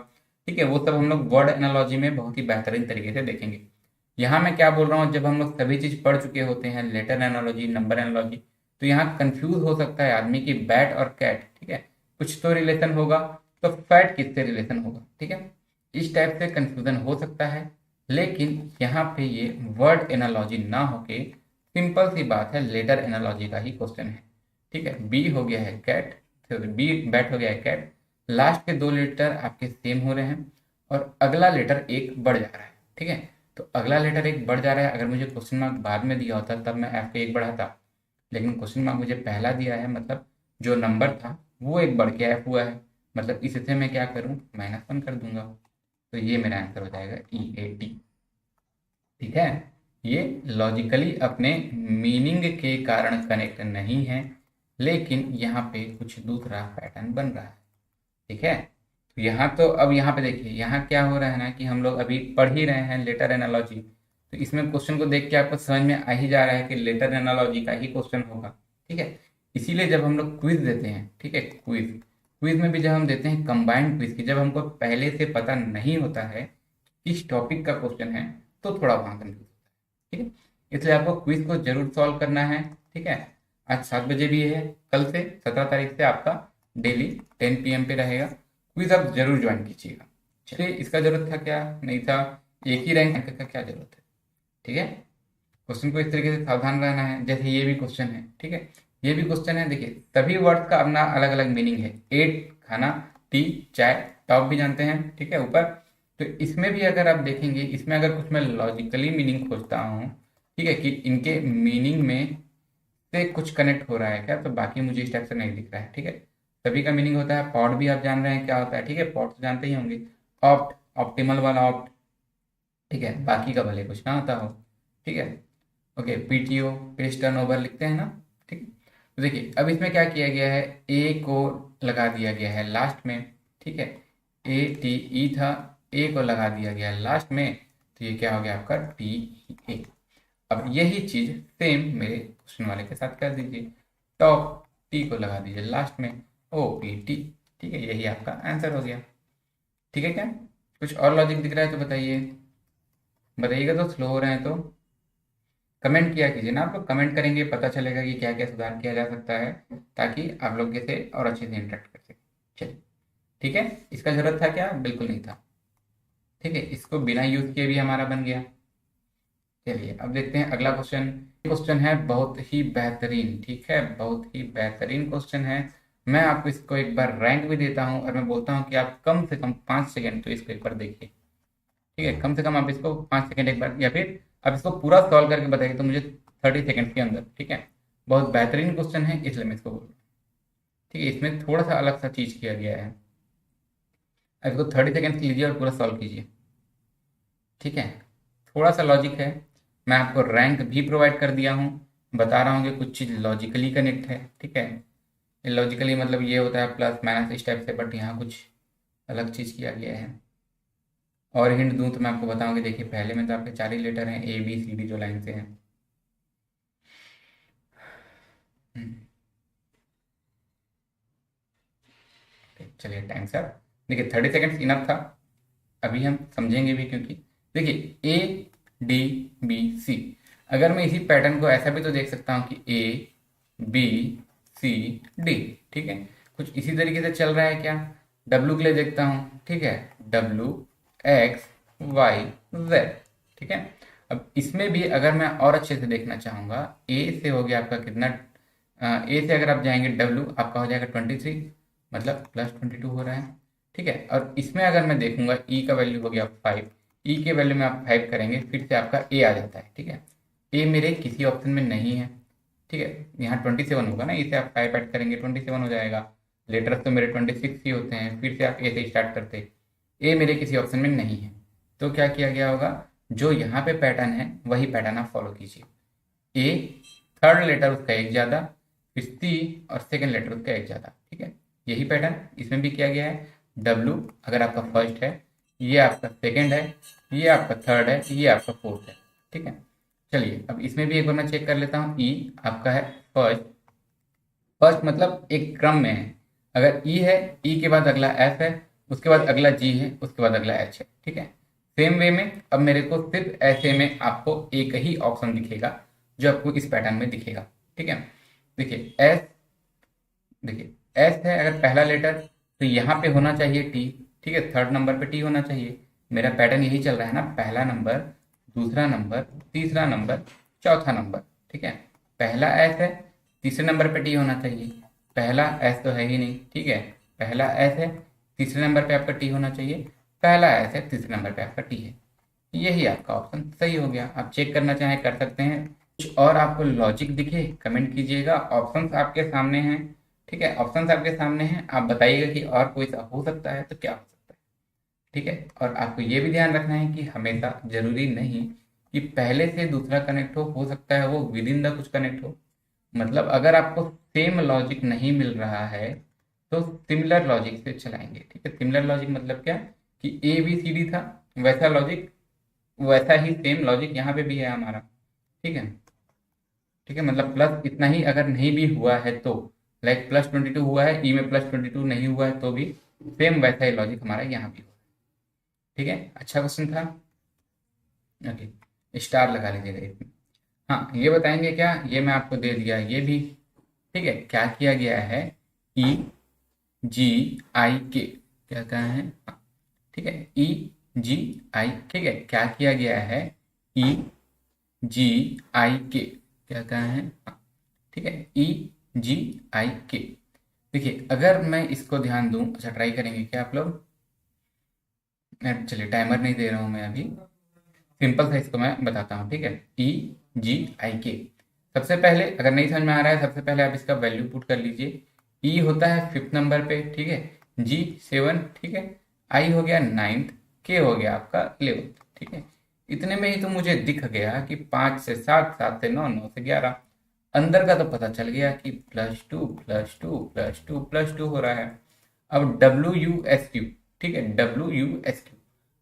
ठीक है, वो सब हम लोग वर्ड एनालॉजी में बहुत ही बेहतरीन तरीके से देखेंगे। यहाँ मैं क्या बोल रहा हूँ, जब हम लोग सभी चीज पढ़ चुके होते हैं, लेटर एनालॉजी, नंबर एनालॉजी, तो यहाँ कंफ्यूज हो सकता है आदमी की बैट और कैट। ठीक है, कुछ तो रिलेशन होगा, तो फैट किससे रिलेशन होगा। ठीक है, इस टाइप से कंफ्यूजन हो सकता है, लेकिन यहाँ पे ये वर्ड एनालॉजी ना होके सिंपल सी बात है, लेटर एनालॉजी का ही क्वेश्चन है। ठीक है, बी हो गया है कैट, तो बी बैट हो गया है कैट, लास्ट के 2 लेटर आपके सेम हो रहे हैं और अगला लेटर एक बढ़ जा रहा है। ठीक है, तो अगला लेटर एक बढ़ जा रहा है। अगर मुझे क्वेश्चन मार्क बाद में दिया होता तब मैं एफ पे एक बढ़ाता, लेकिन क्वेश्चन मार्क मुझे पहला दिया है, मतलब जो नंबर था वो एक बढ़ के एफ हुआ है, मतलब इससे मैं क्या करूँ, -1 कर दूंगा। तो ये मेरा आंसर हो जाएगा EAT। ठीक है, ये लॉजिकली अपने मीनिंग के कारण कनेक्ट नहीं है, लेकिन यहाँ पे कुछ दूसरा पैटर्न बन रहा है। ठीक है, तो यहाँ तो अब यहाँ पे देखिए, यहाँ क्या हो रहा है ना कि हम लोग अभी पढ़ ही रहे हैं लेटर एनालॉजी, तो इसमें क्वेश्चन को देख के आपको समझ में आ ही जा रहा है कि लेटर एनालॉजी का ही क्वेश्चन होगा। ठीक है, इसीलिए जब हम लोग क्विज देते हैं, ठीक है, क्विज क्विज में भी जब हम देते हैं कंबाइंड क्विज की, जब हमको पहले से पता नहीं होता है किस टॉपिक का क्वेश्चन है, तो थोड़ा वहां कंफ्यूज होता है, ठीक है। इसलिए आपको क्विज को जरूर सॉल्व करना है, ठीक है। आज 7 बजे भी है, कल से 17 तारीख से आपका डेली 10 PM पे रहेगा। क्विज आप जरूर ज्वाइन कीजिएगा। चलिए, इसका जरूरत था क्या, नहीं था, एक ही रैंक का क्या जरूरत है, ठीक है। क्वेश्चन को इस तरीके से सावधान रहना है, जैसे ये भी क्वेश्चन है, ठीक है, ये भी क्वेश्चन है। देखिए, सभी वर्ड्स का अपना अलग अलग मीनिंग है। एट खाना, टी चाय, टॉप भी जानते हैं, ठीक है, ऊपर। तो इसमें भी अगर आप देखेंगे, इसमें अगर कुछ मैं लॉजिकली मीनिंग खोजता हूँ, ठीक है, कि इनके मीनिंग में से कुछ कनेक्ट हो रहा है क्या, तो बाकी मुझे इस टाइप से नहीं दिख रहा है, ठीक है। सभी का मीनिंग होता है। पॉड भी आप जान रहे हैं क्या होता है, ठीक है, पॉड तो जानते ही होंगे। ऑप्ट, ऑप्टिमल वाला ऑप्ट, ठीक है, बाकी का भले कुछ ना होता हो, ठीक है। ओके, पीटीओ, पेज टर्नओवर लिखते हैं ना, ठीक है। तो देखिए, अब इसमें क्या किया गया है, ए को लगा दिया गया है लास्ट में, ठीक है। ए टी ई था, ए को लगा दिया गया है लास्ट में, तो ये क्या हो गया आपका टी ए। अब यही चीज सेम मेरे क्वेश्चन वाले के साथ कर दीजिए। टॉप, टी को लगा दीजिए लास्ट में, ओ पी टी, ठीक है, यही आपका आंसर हो गया। ठीक है क्या, कुछ और लॉजिक दिख रहा है तो बताइए, बताइएगा तो, स्लो हो रहे हैं तो कमेंट किया कीजिए ना। आप लोग कमेंट करेंगे, पता चलेगा कि क्या क्या सुधार किया जा सकता है, ताकि आप लोग से और अच्छे से इंटरेक्ट कर सकें। चलिए, ठीक है, इसका जरूरत था क्या, बिल्कुल नहीं था, ठीक है, इसको बिना यूज किए भी हमारा बन गया। चलिए, अब देखते हैं अगला क्वेश्चन। क्वेश्चन है बहुत ही बेहतरीन, ठीक है, बहुत ही बेहतरीन क्वेश्चन है। मैं आपको इसको एक बार रैंक भी देता हूं, और मैं बोलता हूं कि आप कम से कम 5 सेकंड तो इसको एक बार देखिए, ठीक है, कम से कम आप इसको 5 सेकंड एक बार, या फिर आप इसको पूरा सॉल्व करके बताइए तो मुझे 30 सेकंड के अंदर, ठीक है। बहुत बेहतरीन क्वेश्चन है, इसलिए मैं इसको बोल रहा हूँ, ठीक है। इसमें थोड़ा सा अलग सा चीज किया गया है। अब इसको 30 सेकंड लीजिए और पूरा सॉल्व कीजिए, ठीक है। थोड़ा सा लॉजिक है, मैं आपको रैंक भी प्रोवाइड कर दिया हूँ, बता रहा हूँ कि कुछ चीज़ लॉजिकली कनेक्ट है, ठीक है। लॉजिकली मतलब ये होता है प्लस माइनस इस टाइप से, बट यहाँ कुछ अलग चीज़ किया गया है। और हिंट दूं तो मैं आपको बताऊं कि देखिए, पहले में तो आपके 4 ही लेटर हैं, ए बी सी डी जो लाइन से हैं। हम्म, चलिए, टाइम सर, देखिए 30 सेकेंड्स इनफ था। अभी हम समझेंगे भी, क्योंकि देखिए ए डी बी सी, अगर मैं इसी पैटर्न को ऐसा भी तो देख सकता हूँ कि ए बी सी डी, ठीक है, कुछ इसी तरीके से चल रहा है क्या। डब्ल्यू के लिए देखता हूँ, ठीक है, डब्ल्यू एक्स वाई जेड, ठीक है। अब इसमें भी अगर मैं और अच्छे से देखना चाहूँगा, ए से हो गया आपका कितना, ए से अगर आप जाएंगे डब्ल्यू आपका हो जाएगा 23, मतलब +22 हो रहा है, ठीक है। और इसमें अगर मैं देखूंगा ई का वैल्यू हो गया 5, ई के वैल्यू में आप 5 करेंगे, फिर से आपका ए आ जाता है, ठीक है। ए मेरे किसी ऑप्शन में नहीं है, ठीक है, यहाँ 27 होगा ना, इसे आप 5 ऐड करेंगे 27 हो जाएगा। लेटर्स तो मेरे 26 ही होते हैं, फिर से आप ए से स्टार्ट करते, ए मेरे किसी ऑप्शन में नहीं है, तो क्या किया गया होगा, जो यहाँ पे पैटर्न है वही पैटर्न आप फॉलो कीजिए। ए, थर्ड लेटर उसका एक ज़्यादा, फिर सी, और सेकेंड लेटर उसका एक ज़्यादा, ठीक है, यही पैटर्न इसमें भी किया गया है। डब्ल्यू अगर आपका फर्स्ट है, ये आपका सेकेंड है, ये आपका थर्ड है, ये आपका फोर्थ है, ठीक है। चलिए, अब इसमें भी एक बार मैं चेक कर लेता हूँ। ई आपका है फर्स्ट, फर्स्ट मतलब एक क्रम में है। अगर ई है, ई के बाद अगला एफ है, उसके बाद अगला जी है, उसके बाद अगला एच है, ठीक है। सेम वे में अब मेरे को सिर्फ ऐसे में आपको एक ही ऑप्शन दिखेगा जो आपको इस पैटर्न में दिखेगा, ठीक है। देखिए एस, देखिए एस है अगर पहला लेटर, तो यहाँ पे होना चाहिए टी, ठीक है, थर्ड नंबर पे टी होना चाहिए। मेरा पैटर्न यही चल रहा है ना, पहला नंबर, दूसरा नंबर, तीसरा नंबर, चौथा नंबर, ठीक है। पहला एस है, तीसरे नंबर पे टी होना चाहिए। पहला एस तो है ही नहीं, ठीक है, पहला एस है, तीसरे नंबर पे आपका टी होना चाहिए। पहला एस है, तीसरे नंबर पे आपका टी है। यही आपका ऑप्शन सही हो गया। आप चेक करना चाहें कर सकते हैं। कुछ और आपको लॉजिक दिखे कमेंट कीजिएगा, ऑप्शंस आपके सामने हैं, ठीक है, ऑप्शंस आपके सामने हैं, आप बताइएगा कि और कोई सा हो सकता है तो क्या हो सकता है, ठीक है। और आपको ये भी ध्यान रखना है कि हमेशा जरूरी नहीं कि पहले से दूसरा कनेक्ट हो सकता है वो विद इन द कुछ कनेक्ट हो। मतलब अगर आपको सेम लॉजिक नहीं मिल रहा है तो सिमिलर लॉजिक से चलाएंगे, ठीक है। सिमिलर लॉजिक मतलब क्या, कि ए बी सी डी था, वैसा लॉजिक, वैसा ही सेम लॉजिक यहाँ पे भी है हमारा, ठीक है। ठीक है, मतलब प्लस इतना ही अगर नहीं भी हुआ है तो, लाइक +22 हुआ है, ई में +22 नहीं हुआ है तो भी सेम वैसा ही लॉजिक हमारा यहाँ भी हुआ। ठीक है, अच्छा क्वेश्चन था। ओके, स्टार लगा लीजिएगा इसमें। हाँ, ये बताएंगे क्या, ये मैं आपको दे दिया ये भी। ठीक है, क्या किया गया है, EGIK, क्या कहा है, हाँ, ठीक है, EGI, ठीक है, क्या किया गया है, EGIK, क्या कहा है, हाँ, ठीक है, EGIK। देखिए अगर मैं इसको ध्यान दूं, अच्छा ट्राई करेंगे क्या आप लोग, चलिए टाइमर नहीं दे रहा हूं मैं अभी, सिंपल सा इसको मैं बताता हूँ। ठीक है, EGIK, सबसे पहले अगर नहीं समझ में आ रहा है, सबसे पहले आप इसका वैल्यू पुट कर लीजिए। ई होता है 5th नंबर पे, ठीक है, जी 7, ठीक है, आई हो गया 9th, के हो गया आपका 11th। ठीक है, इतने में ही तो मुझे दिख गया कि 5 से 7, 7 से 9, 9 से 11, अंदर का तो पता चल गया कि +2 +2 +2 +2 हो रहा है। अब WUSQ, ठीक है, WUSQ,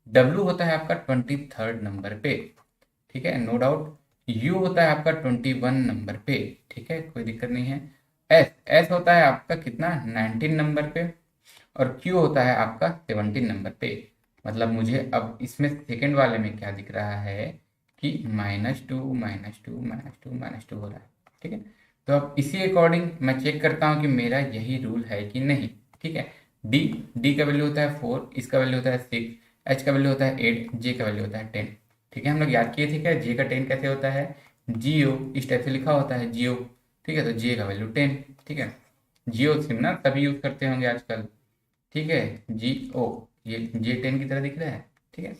डब्ल्यू होता है आपका 23rd नंबर पे, ठीक है, नो डाउट। यू होता है आपका 21 नंबर पे, ठीक है, कोई दिक्कत नहीं है। एस एस होता है आपका कितना, 19 नंबर पे। और क्यू होता है आपका 17 नंबर पे। मतलब मुझे अब इसमें सेकंड वाले में क्या दिख रहा है कि -2 -2 -2 -2 हो रहा है। ठीक है, तो अब इसी अकॉर्डिंग मैं चेक करता हूँ कि मेरा यही रूल है कि नहीं। ठीक है, डी डी का वैल्यू होता है 4, इसका वैल्यू होता है 6, एच का वैल्यू होता है 8, जे का वैल्यू होता है 10। ठीक है, हम लोग याद किए थे क्या, जे का 10 कैसे होता है, जियो इस टाइप से लिखा होता है, जियो। ठीक है, तो जे का वैल्यू 10। ठीक है, जियो सिम ना सभी यूज करते होंगे आजकल। ठीक है, GO, ये J10 की तरह दिख रहा है। ठीक है,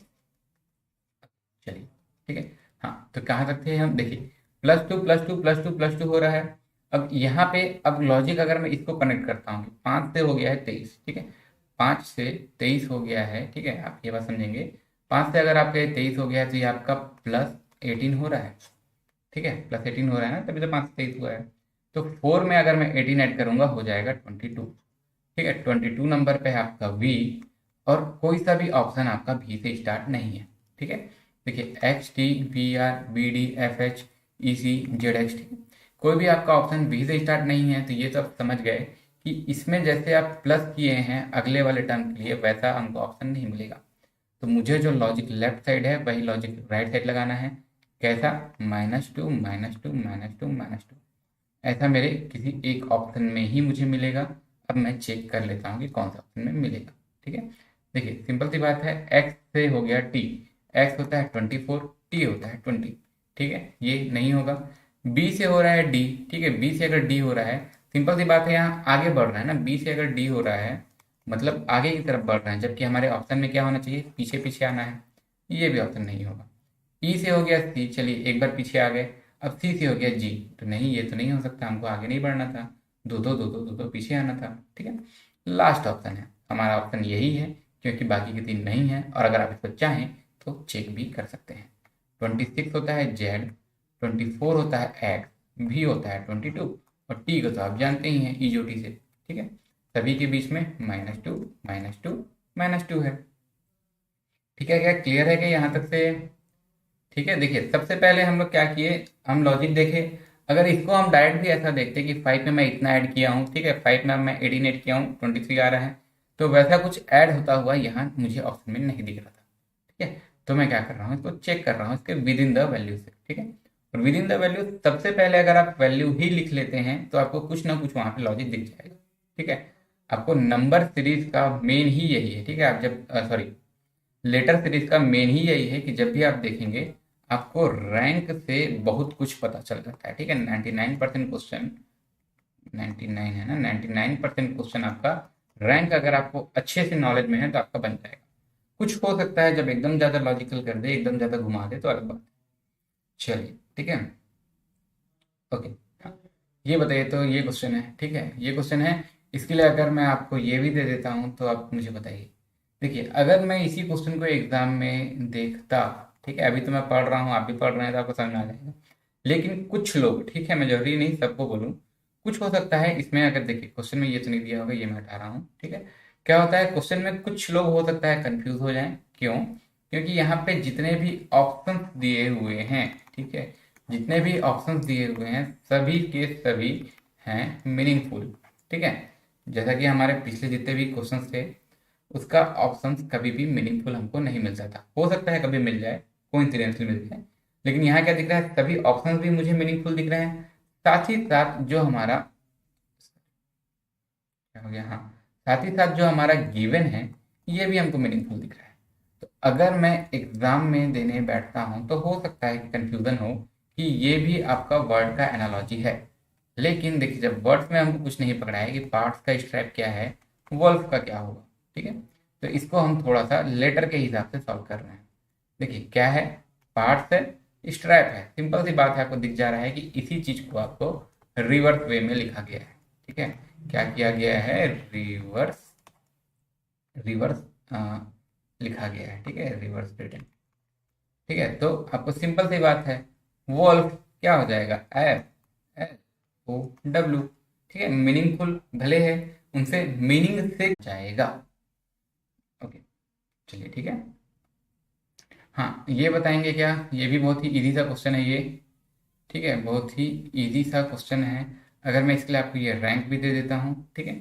चलिए, ठीक है, हाँ, तो कहाँ तक थे हम, देखिए +2 +2 +2 +2 हो रहा है। अब यहाँ पे अब लॉजिक अगर मैं इसको कनेक्ट करता हूँ, 5 से हो गया है 23, ठीक है, 5 से 23 हो गया है, ठीक है, आप ये बात समझेंगे। 5 से अगर आपका 23 हो गया है तो ये आपका +18 हो रहा है। ठीक है, +18 हो रहा है ना, तभी तो 5 से 23 हुआ है। तो 4 में अगर मैं 18 ऐड करूंगा हो जाएगा 22। ठीक है, 22 नंबर पे है आपका V, और कोई सा भी ऑप्शन आपका V से स्टार्ट नहीं है। ठीक है, देखिए HTVR BD FH EC ZX, ठीक है, कोई भी आपका ऑप्शन V से स्टार्ट नहीं है, तो ये तो आप समझ गए कि इसमें जैसे आप प्लस किए हैं अगले वाले टर्म के लिए, वैसा हमको ऑप्शन नहीं मिलेगा। तो मुझे जो लॉजिक लेफ्ट साइड है वही लॉजिक राइट साइड लगाना है। कैसा, -2 -2 -2 -2, ऐसा मेरे किसी एक ऑप्शन में ही मुझे मिलेगा। अब मैं चेक कर लेता हूँ कि कौन सा ऑप्शन में मिलेगा। ठीक है, देखिए सिंपल सी बात है, x से हो गया t, x होता है 24, t होता है 20। ठीक है, ये नहीं होगा। b से हो रहा है d, ठीक है, b से अगर d हो रहा है, सिंपल सी बात है, यहाँ आगे बढ़ रहा है ना, b से अगर d हो रहा है मतलब आगे की तरफ बढ़ रहा है, जबकि हमारे ऑप्शन में क्या होना चाहिए, पीछे पीछे आना है। ये भी ऑप्शन नहीं होगा। ई से हो गया सी, चलिए एक बार पीछे आ गए। अब सी से हो गया जी, तो नहीं, ये तो नहीं हो सकता, हमको आगे नहीं बढ़ना था, दो दो दो दो दो दो पीछे आना था। ठीक है, लास्ट ऑप्शन है हमारा, ऑप्शन यही है, क्योंकि बाकी के 3 नहीं है, और अगर आप इसको चाहें तो चेक भी कर सकते हैं। 26 होता है जेड, 24 होता है एक्स, भी होता है 22, और टी को तो आप जानते ही हैं EJOT से। ठीक है, सभी के बीच में -2 -2 -2 है। ठीक है, क्या क्लियर है क्या यहाँ तक से। ठीक है, देखिए सबसे पहले हम लोग क्या किए, हम लॉजिक देखे। अगर इसको हम डायरेक्ट भी ऐसा देखते कि 5 में मैं इतना ऐड किया हूँ, ठीक है, 5 में मैं 18 ऐड किया हूँ, 23 आ रहा है, तो वैसा कुछ ऐड होता हुआ यहाँ मुझे ऑप्शन में नहीं दिख रहा था। ठीक है, तो मैं क्या कर रहा हूँ, इसको चेक कर रहा हूँ इसके विद इन द वैल्यू से। ठीक है, और विद इन द वैल्यू सबसे पहले अगर आप वैल्यू ही लिख लेते हैं तो आपको कुछ ना कुछ वहाँ पे लॉजिक दिख जाएगा। ठीक है, आपको नंबर सीरीज का मेन ही यही है। ठीक है, आप जब सॉरी, लेटर सीरीज का मेन ही यही है कि जब भी आप देखेंगे आपको रैंक से बहुत कुछ पता चल जाता है। ठीक है, 99% क्वेश्चन, 99 है ना, 99% क्वेश्चन आपका रैंक अगर आपको अच्छे से नॉलेज में है तो आपका बन जाएगा। कुछ हो सकता है जब एकदम ज़्यादा लॉजिकल कर दे, एकदम ज़्यादा घुमा दे तो अलग बात। चलिए, ठीक है, ओके, हाँ, ये बताइए, तो ये क्वेश्चन है, ठीक है, ये क्वेश्चन है। इसके लिए अगर मैं आपको ये भी दे देता हूँ तो आप मुझे बताइए। देखिए अगर मैं इसी क्वेश्चन को एग्जाम में देखता, ठीक है, अभी तो मैं पढ़ रहा हूँ, आप भी पढ़ रहे हैं, तो आपको समझ में आ जाएगा। लेकिन कुछ लोग, ठीक है, मैं जरूरी नहीं सबको बोलूँ, कुछ हो सकता है इसमें, अगर देखिए क्वेश्चन में ये तो नहीं दिया होगा, ये मैं हटा रहा हूँ। ठीक है, क्या होता है क्वेश्चन में कुछ लोग हो सकता है कंफ्यूज हो जाएं, क्यों, क्योंकि यहाँ पे जितने भी ऑप्शन दिए हुए हैं, ठीक है, जितने भी ऑप्शंस दिए हुए हैं सभी के सभी हैं मीनिंगफुल। ठीक है, जैसा कि हमारे पिछले जितने भी क्वेश्चंस थे उसका ऑप्शंस कभी भी मीनिंगफुल हमको नहीं मिलता था। हो सकता है कभी मिल जाए, कोइंसिडेंटली मिल जाए, लेकिन यहाँ क्या दिख रहा है, सभी ऑप्शंस भी मुझे मीनिंगफुल दिख रहे हैं। साथ ही साथ जो हमारा क्या हो गया, हाँ, साथ ही साथ जो हमारा गिवन है ये भी हमको मीनिंगफुल दिख रहा है। तो अगर मैं एग्जाम में देने बैठता हूँ तो हो सकता है कि कंफ्यूजन हो कि ये भी आपका वर्ड का एनालॉजी है। लेकिन देखिए, जब वर्ड्स में हमको कुछ नहीं पकड़ा है कि पार्ट्स का स्ट्राइप क्या है, वॉल्फ का क्या होगा, ठीक है, तो इसको हम थोड़ा सा लेटर के हिसाब से सॉल्व कर रहे हैं। देखिए क्या है, पार्ट्स है, स्ट्रैप है, सिंपल सी बात है, आपको दिख जा रहा है कि इसी चीज को आपको रिवर्स वे में लिखा गया है। ठीक है, क्या किया गया है, रिवर्स रिवर्स लिखा गया है। ठीक है, रिवर्स रिटन। ठीक है, तो आपको सिंपल सी बात है, वोल्फ क्या हो जाएगा, एफ एल ओ डब्ल्यू। ठीक है, मीनिंगफुल भले है, उनसे मीनिंग से जाएगा। ओके, चलिए ठीक है। हाँ, ये बताएंगे क्या, ये भी बहुत ही इजी सा क्वेश्चन है ये। ठीक है, बहुत ही इजी सा क्वेश्चन है। अगर मैं इसके लिए आपको ये रैंक भी दे देता हूँ। ठीक है,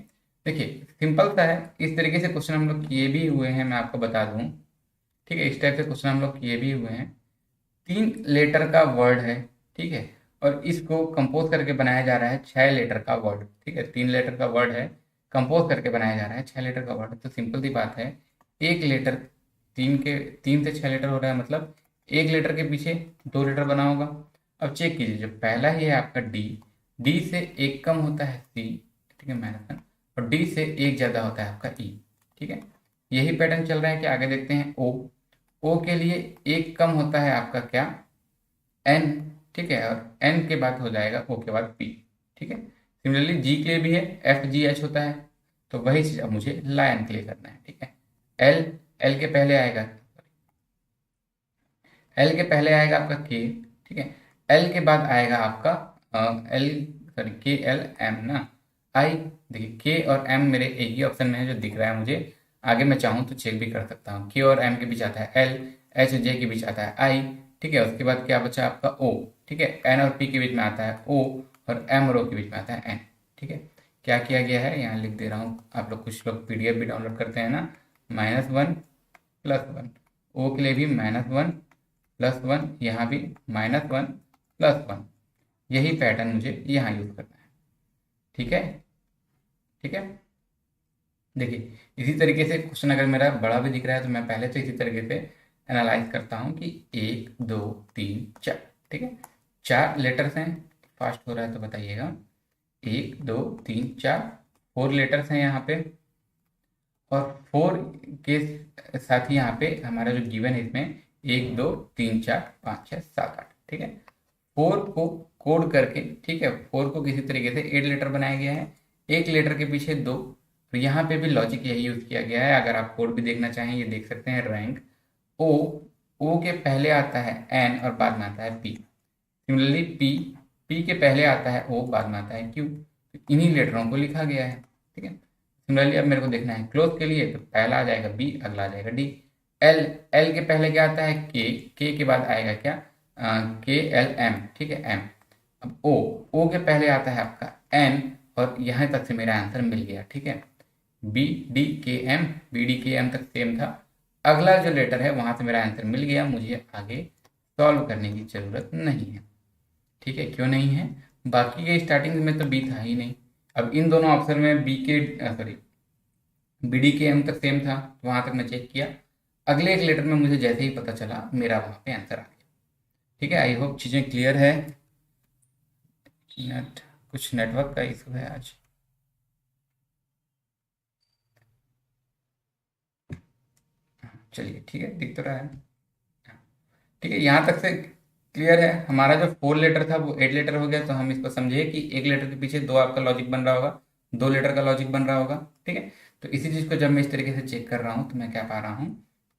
देखिए सिंपल सा है, इस तरीके से क्वेश्चन हम लोग किए भी हुए हैं, मैं आपको बता दूँ। ठीक है, इस टाइप से क्वेश्चन हम लोग किए भी हुए हैं। 3 लेटर का वर्ड है। ठीक है, और इसको कंपोज करके बनाया जा रहा है 6 लेटर का वर्ड। ठीक है, 3 लेटर का वर्ड है, कंपोज करके बनाया जा रहा है 6 लेटर का वर्ड। तो सिंपल सी बात है, एक लेटर, 3 से 6 लेटर हो रहा है, मतलब एक लेटर के पीछे 2 लेटर बना होगा। अब चेक कीजिए, जो पहला ही है आपका डी, डी से एक कम होता है सी, ठीक है, -1, और डी से एक ज़्यादा होता है आपका ई। ठीक है, यही पैटर्न चल रहा है कि आगे देखते हैं ओ, ओ के लिए एक कम होता है आपका क्या, एन। ठीक है, और एन के बाद हो जाएगा ओ के बाद पी। ठीक है, सिमिलरली जी के लिए भी है, एफ जी एच होता है। तो वही चीज अब मुझे लाइन के लिए करना है। ठीक है, एल, एल के पहले आएगा, एल के पहले आएगा आपका के। ठीक है, एल के बाद आएगा आपका एल, सॉरी के एल एम ना, आई। देखिए के और एम मेरे एक ही ऑप्शन में है जो दिख रहा है मुझे। आगे मैं चाहूँ तो चेक भी कर सकता हूँ, के और एम के बीच आता है एल, एच जे के बीच आता है आई। ठीक है, उसके बाद क्या बचा आपका ओ। ठीक है, एन और पी के बीच में आता है ओ, और एम और ओ के बीच में आता है एन। ठीक है, क्या किया गया है यहाँ लिख दे रहा हूँ, आप लोग कुछ लोग पीडीएफ भी डाउनलोड करते हैं ना, -1 +1, ओ के लिए भी -1 +1, यहाँ भी -1 +1। यही पैटर्न मुझे यहाँ यूज करना है। ठीक है, ठीक है, देखिए इसी तरीके से क्वेश्चन अगर मेरा बड़ा भी दिख रहा है तो मैं पहले तो इसी तरीके से एनालाइज करता हूँ कि 1 2 3 4। ठीक है, 4 लेटर्स हैं, फास्ट हो रहा है तो बताइएगा, 1 2 3 4, 4 लेटर्स हैं यहाँ पे, और 4 के साथ ही यहाँ पे हमारा जो गिवन है इसमें 1 2 3 4 5 6 7 8। ठीक है, 4 को कोड करके, ठीक है, 4 को किसी तरीके से 8 लेटर बनाया गया है, एक लेटर के पीछे दो। तो यहाँ पे भी लॉजिक यही यूज किया गया है। अगर आप कोड भी देखना चाहें, ये देख सकते हैं, रैंक ओ, ओ के पहले आता है एन और बाद में आता है पी। सिमिलरली पी, पी के पहले आता है ओ, बाद में आता है क्यू। इन्हीं लेटरों को लिखा गया है। ठीक है, सिमिलरली अब मेरे को देखना है क्लोज के लिए, तो पहला आ जाएगा बी, अगला आ जाएगा डी। एल, एल के पहले क्या आता है के के बाद आएगा क्या, के एल एम। ठीक है, एम। अब ओ, ओ के पहले आता है आपका एन, और यहाँ तक से मेरा आंसर मिल गया। ठीक है, बी डी के एम, बी डी के एम तक सेम था। अगला जो लेटर है वहां से मेरा आंसर मिल गया, मुझे आगे सॉल्व करने की जरूरत नहीं है। ठीक है, क्यों नहीं है, बाकी के स्टार्टिंग में तो बी था ही नहीं। अब इन दोनों ऑप्शन में बी के, सॉरी, बी डी के एम तक सेम था, तो वहां तक मैं चेक किया। अगले एक लेटर में मुझे जैसे ही पता चला, मेरा वहां पे आंसर आ गया। ठीक है, आई होप चीजें क्लियर है। नेट, कुछ नेटवर्क का इशू है आज। चलिए ठीक है, दिख तो रहा है। ठीक है, यहाँ तक से क्लियर है। हमारा जो 4 लेटर था वो 8 लेटर हो गया, तो हम इसको समझे कि एक लेटर के पीछे दो आपका लॉजिक बन रहा होगा, 2 लेटर का लॉजिक बन रहा होगा। ठीक है, तो इसी चीज़ को जब मैं इस तरीके से चेक कर रहा हूँ तो मैं क्या पा रहा हूँ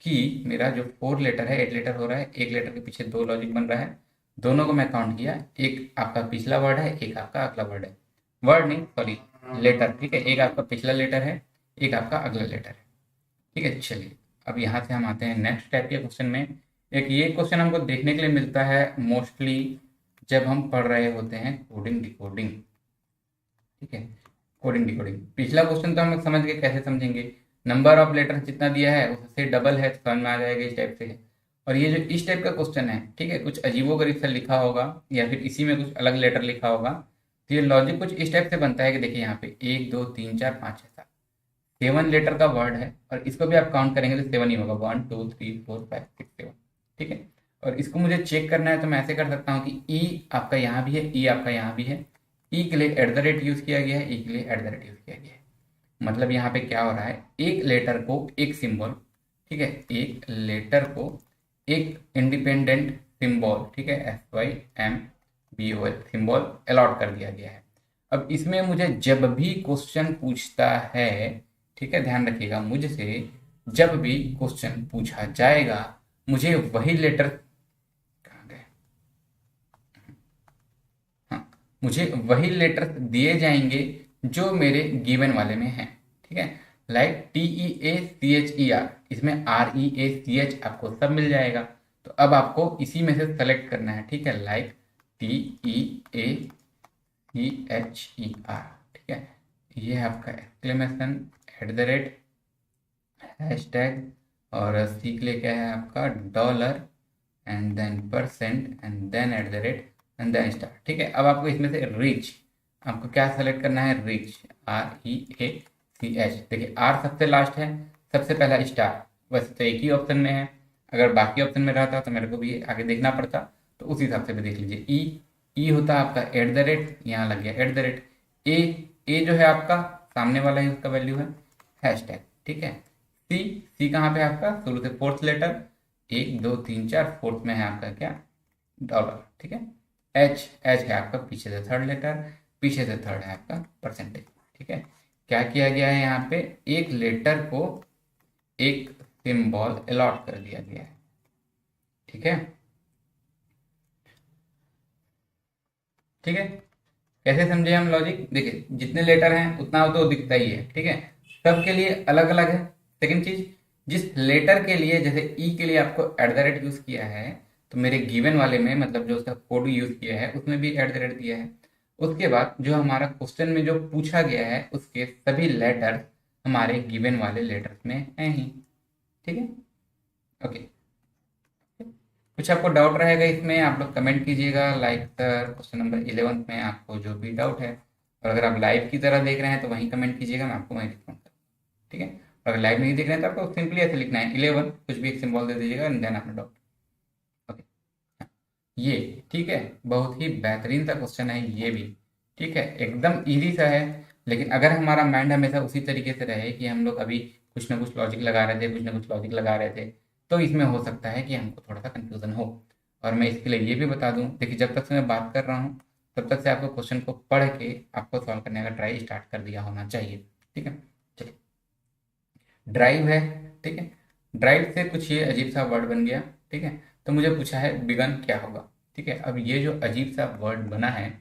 कि मेरा जो 4 लेटर है 8 लेटर हो रहा है, एक लेटर के पीछे दो लॉजिक बन रहा है। दोनों को मैं काउंट किया, एक आपका पिछला वर्ड है, एक आपका अगला वर्ड है, वर्ड नहीं सॉरी, लेटर। ठीक है, एक आपका पिछला लेटर है, एक आपका अगला लेटर है। ठीक है, चलिए अब यहाँ से हम आते हैं नेक्स्ट टाइप के क्वेश्चन में। एक ये क्वेश्चन हमको देखने के लिए मिलता है मोस्टली जब हम पढ़ रहे होते हैं कोडिंग डिकोडिंग। ठीक है, कोडिंग डिकोडिंग। पिछला क्वेश्चन तो हम लोग समझ गए, कैसे समझेंगे, नंबर ऑफ लेटर जितना दिया है उससे डबल है तो समझ में आ जाएगा, इस टाइप से है। और ये जो इस टाइप का क्वेश्चन है, ठीक है, कुछ अजीबोगरीब सा लिखा होगा या फिर इसी में कुछ अलग लेटर लिखा होगा, तो ये लॉजिक कुछ इस टाइप से बनता है कि देखिए यहाँ पे 1 2 3 4 5 6 7 7 लेटर का वर्ड है, और इसको भी आप काउंट करेंगे तो 7 ही होगा, 1 2 3 4 5 6 7। ठीक है, और इसको मुझे चेक करना है तो मैं ऐसे कर सकता हूँ कि ई आपका यहाँ भी है, ई आपका यहाँ भी है। ई के लिए एट द रेट यूज किया गया है, ई के लिए एट द रेट यूज किया गया है। मतलब यहाँ पे क्या हो रहा है, एक लेटर को एक सिंबल, ठीक है, एक लेटर को एक इंडिपेंडेंट सिंबल, ठीक है, SYMBOL सिंबल अलॉट कर दिया गया है। अब इसमें मुझे जब भी क्वेश्चन पूछता है, ठीक है, ध्यान रखिएगा, मुझसे जब भी क्वेश्चन पूछा जाएगा मुझे वही लेटर, कहाँ गए, हाँ, मुझे वही लेटर दिए जाएंगे जो मेरे गिवन वाले में हैं। ठीक है, लाइक TEACHER, इसमें REACH आपको सब मिल जाएगा। तो अब आपको इसी में से सेलेक्ट करना है। ठीक है, लाइक TEACHER, ठीक है, ये है आपका exclamation, at the rate, hashtag, और सी के लिए क्या है आपका dollar, and then percent, and then at the rate, and then star. ठीक है, अब आपको इसमें से रीच, आपको क्या सेलेक्ट करना है, रीच, REACH। देखिए आर सबसे लास्ट है, सबसे पहला स्टार, वैसे तो एक ही ऑप्शन में है, अगर बाकी ऑप्शन में रहता तो मेरे को भी आगे देखना पड़ता, तो उस हिसाब से भी देख लीजिए। ई होता आपका एट द रेट, यहाँ लग गया एट द रेट। ए जो है आपका सामने वाला ही, उसका वैल्यू है हैशटैग। ठीक है, सी कहाँ पे आपका, शुरू से फोर्थ लेटर, 1 2 3 4, फोर्थ में है आपका क्या, डॉलर। ठीक है, एच है आपका पीछे से थर्ड लेटर, पीछे से थर्ड है आपका परसेंटेज। ठीक है, क्या किया गया है, यहाँ पे एक लेटर को एक सिंबल अलॉट कर दिया गया है। ठीक है, ठीक है, कैसे समझे हम लॉजिक, देखिए जितने लेटर हैं उतना तो दिखता ही है। ठीक है, सबके लिए अलग अलग है। सेकंड चीज, जिस लेटर के लिए, जैसे ई के लिए आपको एट द रेट यूज किया है, तो मेरे गिवन वाले में, मतलब जो उसका कोड यूज किया है उसमें भी एट द रेट दिया है। उसके बाद जो हमारा क्वेश्चन में जो पूछा गया है उसके सभी लेटर हमारे गिवन वाले लेटर्स में हैं ही। ठीक है, ओके। कुछ आपको डाउट रहेगा इसमें, आप लोग कमेंट कीजिएगा, लाइक सर क्वेश्चन नंबर 11 में आपको जो भी डाउट है, और अगर आप लाइव की तरह देख रहे हैं तो वहीं कमेंट कीजिएगा, मैं आपको वहीं रिस्पॉन्ड करूँगा। ठीक है, और अगर लाइव नहीं देख रहे हैं तो आपको सिंपली ऐसे लिखना है 11, कुछ भी एक सिंबल दे दीजिएगा, एंड देन अपना डाउट। ओके, ये ठीक है, बहुत ही बेहतरीन सा क्वेश्चन है ये भी। ठीक है, एकदम इजी सा है, लेकिन अगर हमारा माइंड हमेशा उसी तरीके से रहे कि हम लोग अभी कुछ ना कुछ लॉजिक लगा रहे थे, कुछ ना कुछ लॉजिक लगा रहे थे, तो इसमें हो सकता है कि हमको थोड़ा सा कंफ्यूजन हो। और मैं इसके लिए ये भी बता दूं, देखिए जब तक से मैं बात कर रहा हूँ तब तक से आपको क्वेश्चन को पढ़ के आपको सॉल्व करने का ट्राई स्टार्ट कर दिया होना चाहिए। ठीक है, चलिए, ड्राइव है। ठीक है, ड्राइव से कुछ ये अजीब सा वर्ड बन गया। ठीक है, तो मुझे पूछा है बिगन क्या होगा। ठीक है, अब ये जो अजीब सा वर्ड बना है,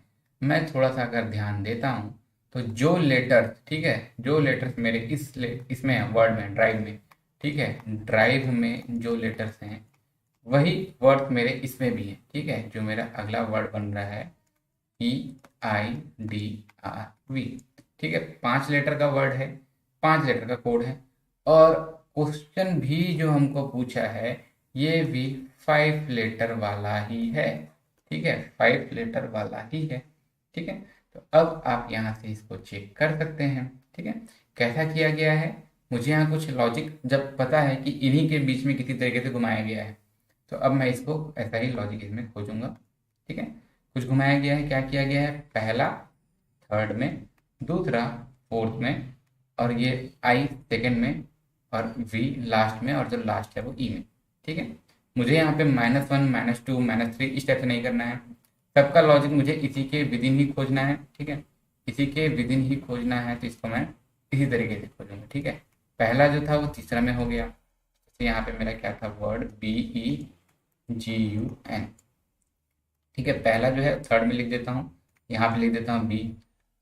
मैं थोड़ा सा अगर ध्यान देता हूँ तो जो लेटर, ठीक है, जो लेटर्स मेरे इसमें है, वर्ड में, ड्राइव में, ठीक है, ड्राइव में जो लेटर्स हैं वही वर्ड मेरे इसमें भी है। ठीक है, जो मेरा अगला वर्ड बन रहा है EIDRV। ठीक है, 5 लेटर का वर्ड है, 5 लेटर का कोड है, और क्वेश्चन भी जो हमको पूछा है ये भी 5 लेटर वाला ही है। ठीक है, 5 लेटर वाला ही है। ठीक है, तो अब आप यहाँ से इसको चेक कर सकते हैं। ठीक है, कैसा किया गया है, मुझे यहाँ कुछ लॉजिक जब पता है कि इन्हीं के बीच में किसी तरीके से घुमाया गया है, तो अब मैं इसको ऐसा ही लॉजिक इसमें खोजूंगा। ठीक है, कुछ घुमाया गया है, क्या किया गया है, पहला थर्ड में, दूसरा फोर्थ में, और ये आई सेकेंड में, और वी लास्ट में, और जो लास्ट है वो ई में। ठीक है, मुझे यहाँ पे -1 -2 -3 इस टाइप से नहीं करना है, सबका लॉजिक मुझे इसी के विद इन ही खोजना है। ठीक है, इसी के विद इन ही खोजना है, तो इसको मैं इसी तरीके से खोजूंगा। ठीक है, पहला जो था वो तीसरा में हो गया, तो यहाँ पे मेरा क्या था, वर्ड BEGUN। ठीक है, पहला जो है थर्ड में लिख देता हूँ, यहाँ पे लिख देता हूँ बी,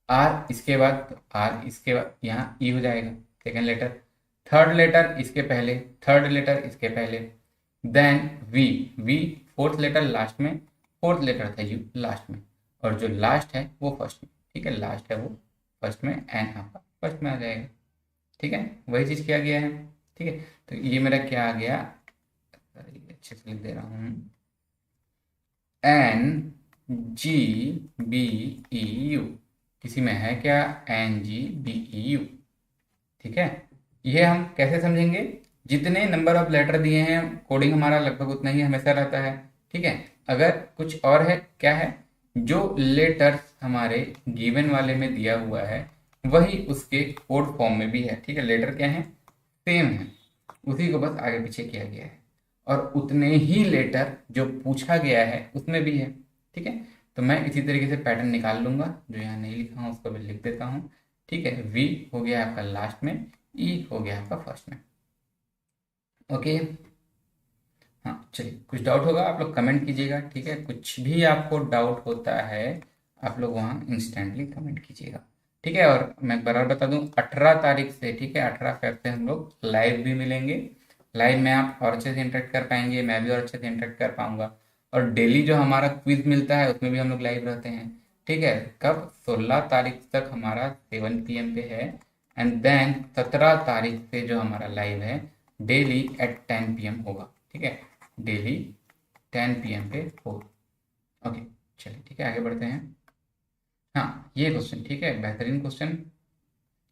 आर इसके बाद, आर इसके बाद यहाँ ई हो जाएगा, सेकेंड लेटर, थर्ड लेटर इसके पहले, थर्ड लेटर इसके पहले, then V, V fourth letter last में, फोर्थ लेटर था यू लास्ट में, और जो लास्ट है वो फर्स्ट में, ठीक है, लास्ट है वो फर्स्ट में, एन आपका फर्स्ट में आ जाएगा, ठीक है, वही चीज़ किया गया है, ठीक है। तो ये मेरा क्या आ गया, अच्छे से लिख दे रहा हूँ, N G B E U, किसी में है क्या, N G B E U, ठीक है। ये हम कैसे समझेंगे, जितने नंबर ऑफ लेटर दिए हैं कोडिंग हमारा लगभग उतना ही हमेशा रहता है, ठीक है। अगर कुछ और है, क्या है, जो लेटर्स हमारे गिवन वाले में दिया हुआ है वही उसके कोड फॉर्म में भी है, ठीक है, लेटर क्या है, सेम है, उसी को बस आगे पीछे किया गया है, और उतने ही लेटर जो पूछा गया है उसमें भी है, ठीक है। तो मैं इसी तरीके से पैटर्न निकाल लूंगा, जो यहाँ नहीं लिखा हूँ उसको भी लिख देता हूँ, ठीक है। वी हो गया आपका लास्ट में, ई हो गया आपका फर्स्ट में, ओके। हाँ चलिए, कुछ डाउट होगा आप लोग कमेंट कीजिएगा, ठीक है, कुछ भी आपको डाउट होता है आप लोग वहाँ इंस्टेंटली कमेंट कीजिएगा, ठीक है। और मैं एक बार बता दूं, 18 तारीख से, ठीक है, 18 फेब से हम लोग लाइव भी मिलेंगे, लाइव में आप और अच्छे से इंटरेक्ट कर पाएंगे, मैं भी और अच्छे से इंटरेक्ट कर पाऊंगा, और डेली जो हमारा क्विज मिलता है उसमें भी हम लोग लाइव रहते हैं, ठीक है। कब, 16 तारीख तक हमारा 7 PM पे है, एंड देन 17 तारीख से जो हमारा लाइव है डेली एट 10 PM होगा, ठीक है, डेली 10 PM पे हो, ओके। चलिए ठीक है, आगे बढ़ते हैं। हाँ ये क्वेश्चन ठीक है, बेहतरीन क्वेश्चन,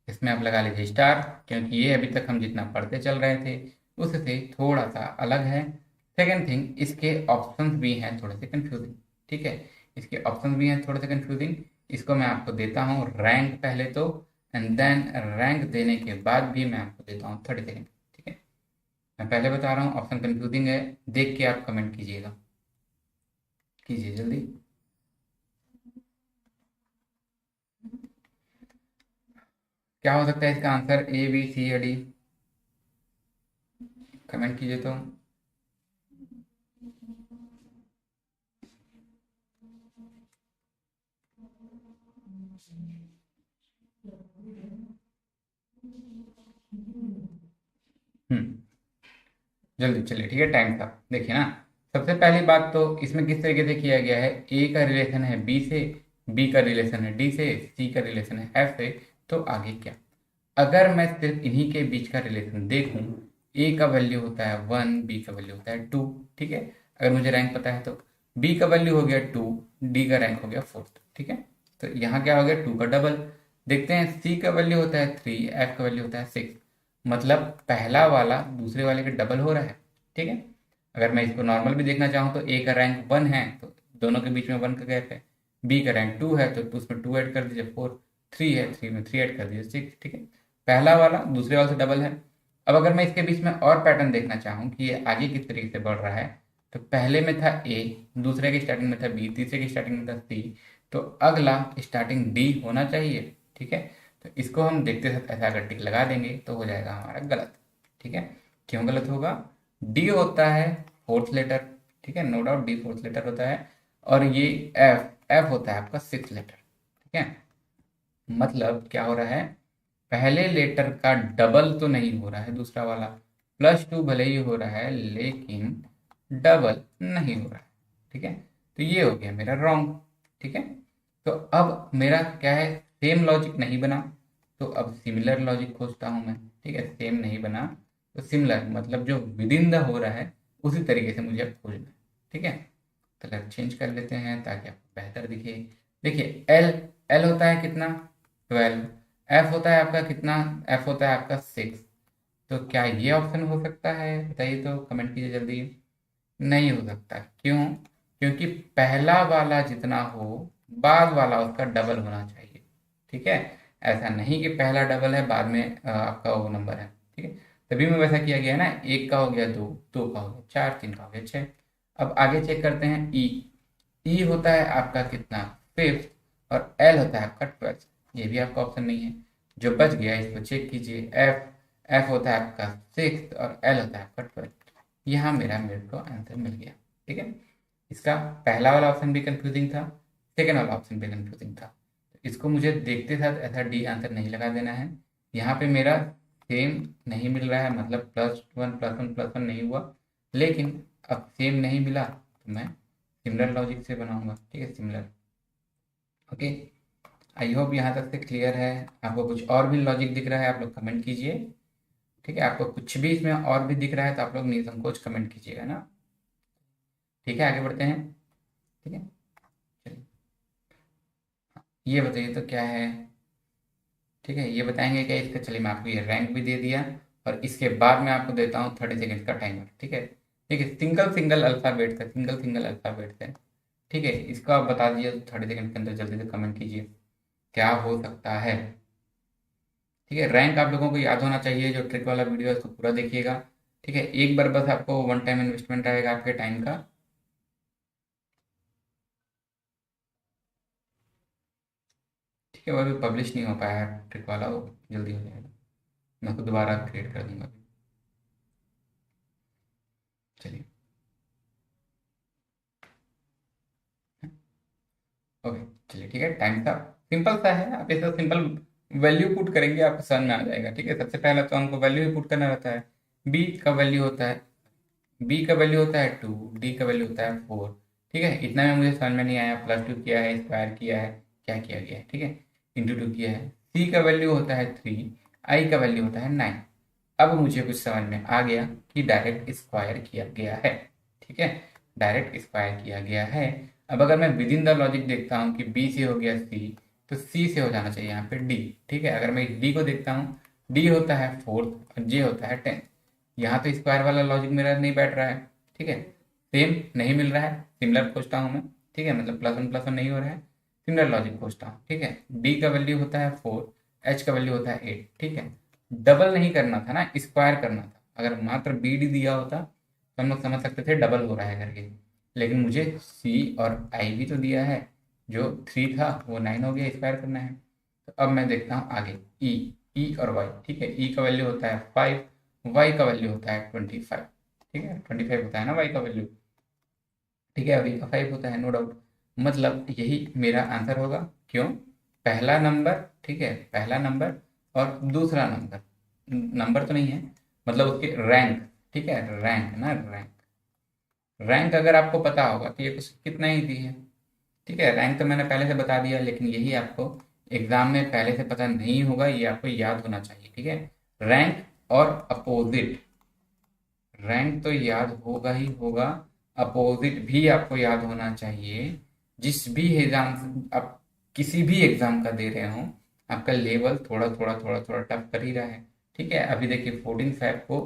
इसमें आप लगा लीजिए स्टार, क्योंकि ये अभी तक हम जितना पढ़ते चल रहे थे उससे थोड़ा सा अलग है। सेकेंड थिंग, इसके ऑप्शंस भी हैं थोड़े से कंफ्यूजिंग, ठीक है, इसके ऑप्शंस भी हैं थोड़े से कंफ्यूजिंग, इसको मैं आपको देता हूँ रैंक पहले तो, एंड देन रैंक देने के बाद भी मैं आपको देता हूँ 30 सेकेंड, ठीक है। मैं पहले बता रहा हूँ ऑप्शन कंफ्यूजिंग है, देख के आप कमेंट कीजिएगा, कीजिए जल्दी। क्या हो सकता है इसका आंसर, ए बी सी या डी, कमेंट कीजिए तो। हम्म, जल्दी चलिए, ठीक है, टाइम था, देखिए ना, सबसे पहली बात तो इसमें किस तरीके से किया गया है, ए का रिलेशन है बी से, बी का रिलेशन है डी से, सी का रिलेशन है एफ से, तो आगे क्या, अगर मैं सिर्फ इन्हीं के बीच का रिलेशन देखूं, ए का वैल्यू होता है 1, बी का वैल्यू होता है 2, ठीक है, अगर मुझे रैंक पता है तो बी का वैल्यू हो गया 2, डी का रैंक हो गया 4th, ठीक है। तो यहाँ क्या हो गया, 2 का डबल, देखते हैं सी का वैल्यू होता है 3, एफ का वैल्यू होता है 6, मतलब पहला वाला दूसरे वाले के डबल हो रहा है, ठीक है। अगर मैं इसको नॉर्मल भी देखना चाहूँ तो ए का रैंक 1 है तो दोनों के बीच में 1 का गैप है, बी का रैंक 2 है तो उसमें 2 ऐड कर दीजिए 4, 3 है 3 में 3 ऐड कर दीजिए 6, ठीक है, पहला वाला दूसरे वाले से डबल है। अब अगर मैं इसके बीच में और पैटर्न देखना चाहूँ कि ये आगे किस तरीके से बढ़ रहा है, तो पहले में था ए, दूसरे की स्टार्टिंग में था बी, तीसरे की स्टार्टिंग में था सी, तो अगला स्टार्टिंग डी होना चाहिए, ठीक है। तो इसको हम देखते साथ ऐसा अगर टिक लगा देंगे तो हो जाएगा हमारा गलत, ठीक है। क्यों गलत होगा, डी होता है फोर्थ लेटर, ठीक है, no doubt D fourth letter होता है, और ये एफ, एफ होता है आपका सिक्स लेटर, ठीक है। मतलब क्या हो रहा है, पहले लेटर का डबल तो नहीं हो रहा है दूसरा वाला, +2 भले ही हो रहा है लेकिन डबल नहीं हो रहा है, ठीक है। तो ये हो गया मेरा रॉन्ग, ठीक है। तो अब मेरा क्या है, सेम लॉजिक नहीं बना, तो अब सिमिलर लॉजिक खोजता हूं मैं, ठीक है, सेम नहीं बना तो सिमिलर, मतलब जो विद इन द हो रहा है उसी तरीके से मुझे अब खोजना है, ठीक है। कलर चेंज कर लेते हैं ताकि आपको बेहतर दिखे, देखिए एल, एल होता है कितना, 12, एफ होता है आपका कितना, एफ होता है आपका 6, तो क्या ये ऑप्शन हो सकता है, बताइए तो, कमेंट कीजिए जल्दी। नहीं हो सकता, क्यों, क्योंकि पहला वाला जितना हो बाद वाला उसका डबल होना चाहिए, ठीक है। ऐसा नहीं कि पहला डबल है बाद में आपका वो नंबर है, ठीक है, तभी में वैसा किया गया है ना, एक का हो गया दो, दो का हो गया चार, तीन का हो गया छः। अब आगे चेक करते हैं, ई, ई होता है आपका कितना, 5th, और एल होता है आपका 12th, ये भी आपका ऑप्शन नहीं है, जो बच गया इसको चेक कीजिए, एफ, एफ होता है आपका 6th और एल होता है आपका 12th, यहाँ मेरे को आंसर मिल गया, ठीक है। इसका पहला वाला ऑप्शन भी कंफ्यूजिंग था, सेकेंड वाला ऑप्शन भी कंफ्यूजिंग था, तो इसको मुझे देखते साथ ऐसा डी आंसर नहीं लगा देना है, यहाँ पे मेरा सेम नहीं मिल रहा है, मतलब +1 +1 +1 नहीं हुआ, लेकिन अब सेम नहीं मिला तो मैं सिमिलर लॉजिक से बनाऊंगा, ठीक है, सिमिलर। ओके, आई होप यहाँ तक से क्लियर है। आपको कुछ और भी लॉजिक दिख रहा है आप लोग कमेंट कीजिए, ठीक है। आपको कुछ भी इसमें और भी दिख रहा है तो आप लोग निसंकोच कमेंट कीजिएगा ना। ठीक है, आगे बढ़ते हैं। ठीक है, चलिए, ये बताइए तो क्या है। ठीक है, ये बताएंगे क्या इसका। चलिए, मैं आपको ये रैंक भी दे दिया, और इसके बाद मैं आपको देता हूँ 30 सेकेंड का टाइमर। ठीक है, ठीक है, सिंगल सिंगल अल्फाबेट से, सिंगल सिंगल अल्फाबेट से। ठीक है, इसको आप बता दीजिए तो 30 सेकेंड के अंदर जल्दी से कमेंट कीजिए क्या हो सकता है। ठीक है, रैंक आप लोगों को याद होना चाहिए। जो ट्रिक वाला वीडियो है उसको पूरा देखिएगा। ठीक है, एक बार बस आपको वन टाइम इन्वेस्टमेंट रहेगा आपके टाइम का। ठीक है, वो अभी पब्लिश नहीं हो पाया है ट्रिक वाला, वो जल्दी हो जाएगा। मैं उसको दोबारा क्रिएट कर दूंगा। चलिए, ओके, चलिए, ठीक है, टाइम था। सिंपल सा है, आप ऐसा सिंपल वैल्यू पुट करेंगे आपको समझ में आ जाएगा। ठीक है, सबसे पहले तो हमको वैल्यू ही पुट करना रहता है। बी का वैल्यू होता है, बी का वैल्यू होता है 2, डी का वैल्यू होता है 4। ठीक है, इतना में मुझे समझ में नहीं आया, +2 किया है, स्क्वायर किया है, क्या किया गया है। ठीक है, ×2 किया है। सी का वैल्यू होता है 3, आई का वैल्यू होता है 9। अब मुझे कुछ समझ में आ गया कि डायरेक्ट स्क्वायर किया गया है। ठीक है, डायरेक्ट स्क्वायर किया गया है। अब अगर मैं विद इन द लॉजिक देखता हूँ कि बी से हो गया सी, तो सी से हो जाना चाहिए यहाँ पे डी। ठीक है, अगर मैं डी को देखता हूँ, डी होता है 4th और जे होता है 10th। यहाँ तो स्क्वायर वाला लॉजिक मेरा नहीं बैठ रहा है। ठीक है, सेम नहीं मिल रहा है, सिमिलर खोजता हूँ मैं। ठीक है, मतलब +1 +1 नहीं हो रहा है, सिमिलर लॉजिक खोजता हूँ। ठीक है, डी का वैल्यू होता है 4, एच का वैल्यू होता है 8। ठीक है, डबल नहीं करना था ना, स्क्वायर करना था। अगर मात्र बी डी दिया होता तो हम लोग समझ सकते थे डबल हो रहा है करके, लेकिन मुझे सी और आई भी तो दिया है। जो 3 था वो 9 हो गया, स्क्वायर करना है। तो अब मैं देखता हूँ आगे, ई, ई और वाई। ठीक है, ई का वैल्यू होता है 5, वाई का वैल्यू होता है 25। ठीक है, 25 होता है ना वाई का वैल्यू। ठीक है, वी का 5 होता है, नो डाउट। मतलब यही मेरा आंसर होगा। क्यों? पहला नंबर, ठीक है, पहला नंबर और दूसरा नंबर, नंबर तो नहीं है, मतलब उसके रैंक। ठीक है, रैंक ना, रैंक, रैंक अगर आपको पता होगा तो ये कुछ कितना ही दी है। ठीक है, रैंक तो मैंने पहले से बता दिया, लेकिन यही आपको एग्जाम में पहले से पता नहीं होगा, ये आपको याद होना चाहिए। ठीक है, रैंक और अपोजिट। रैंक तो याद होगा ही होगा, अपोजिट भी आपको याद होना चाहिए। जिस भी एग्जाम आप किसी भी एग्जाम का दे रहे हो, आपका लेवल थोड़ा थोड़ा थोड़ा थोड़ा टफ कर ही रहा है। ठीक है, अभी देखिए 14 फेब को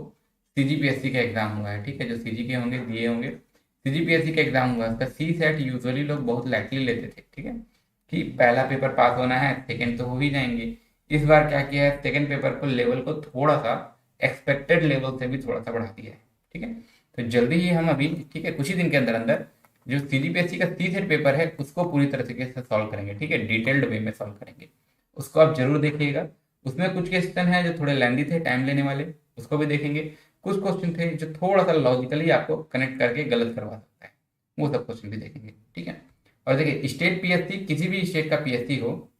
सीजीपीएससी का एग्जाम हुआ है। ठीक है, जो सीजी के होंगे दिए होंगे, सीजीपीएससी का एग्जाम हुआ है, उसका सी सेट यूजुअली लोग बहुत लाइटली लेते थे। ठीक है, कि पहला पेपर पास होना है, सेकंड तो हो ही जाएंगे। इस बार क्या किया है, सेकंड पेपर को लेवल को थोड़ा सा एक्सपेक्टेड लेवल से भी थोड़ा सा बढ़ा दिया है। ठीक है, तो जल्दी ही हम अभी, ठीक है, कुछ ही दिन के अंदर अंदर जो सीजीपीएससी का सी सेट पेपर है उसको पूरी तरह से सॉल्व करेंगे। ठीक है, डिटेल्ड वे में सॉल्व करेंगे, उसको आप जरूर देखिएगा। उसमें कुछ क्वेश्चन है जो थोड़े लेंदी थे, टाइम लेने वाले, उसको भी देखेंगे। कुछ क्वेश्चन थे जो थोड़ा सा लॉजिकली आपको कनेक्ट करके गलत करवा सकता है, वो सब क्वेश्चन भी देखेंगे। ठीक है, और देखिए स्टेट पीएससी, किसी भी स्टेट का पीएससी हो,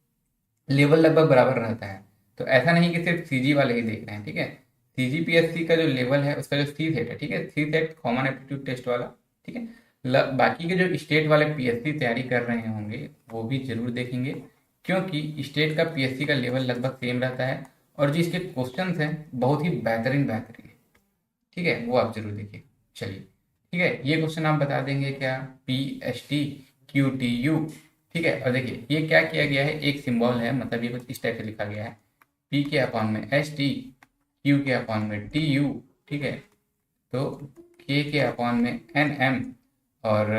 लेवल लगभग बराबर रहता है। तो ऐसा नहीं कि सिर्फ सीजी वाले ही देख रहे हैं। ठीक है, सीजीपीएससी का जो लेवल है उसका जो सी सेट है, ठीक है, सी सेट कॉमन एप्टीट्यूड टेस्ट वाला। ठीक है, बाकी के जो स्टेट वाले पीएससी तैयारी कर रहे होंगे वो भी जरूर देखेंगे, क्योंकि स्टेट का पीएससी का लेवल लगभग सेम रहता है, और जो इसके क्वेश्चन हैं बहुत ही बेहतरीन बेहतरीन है। ठीक है, वो आप जरूर देखिए। चलिए, ठीक है, ये क्वेश्चन आप बता देंगे क्या, PSTQTU। ठीक है, और देखिए ये क्या किया गया है, एक सिंबल है, मतलब ये कुछ इस टाइप से लिखा गया है, P के अपॉन में ST, Q के अपॉन में TU। ठीक है, तो K के अपॉन में NM, और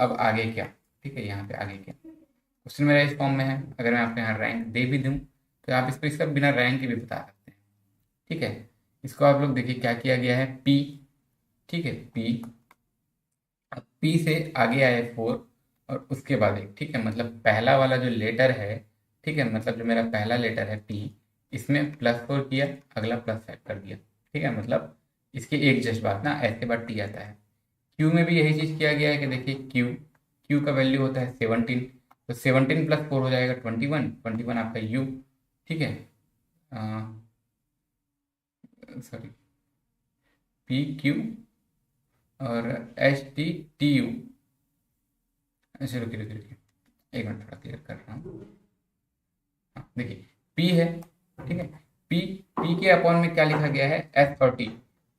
अब आगे क्या। ठीक है, यहाँ पे आगे क्या, क्वेश्चन मेरा इस फॉर्म में है। अगर मैं आपको यहाँ रैंक दे भी दूँ तो आप इसको इसका बिना रैंक के भी बता सकते हैं। ठीक है, इसको आप लोग देखिए क्या किया गया है, P। ठीक है, P, अब P से आगे आए 4, और उसके बाद एक। ठीक है, मतलब पहला वाला जो लेटर है, ठीक है, मतलब जो मेरा पहला लेटर है P, इसमें +4 किया, अगला +5 कर दिया। ठीक है, मतलब इसके एक जस्ट बाद ना, ऐसे बाद T आता है। Q में भी यही चीज़ किया गया है कि देखिए Q का वैल्यू होता है 17, तो 17 + 4 हो जाएगा 21, 21 आपका U। ठीक है, सॉरी, PQ और STTU। अच्छा रुकिए रुकिए रुकिए, एक मिनट थोड़ा क्लियर कर रहा हूँ। हाँ देखिए, पी है, ठीक है, पी, पी के अपॉन में क्या लिखा गया है, एस और टी।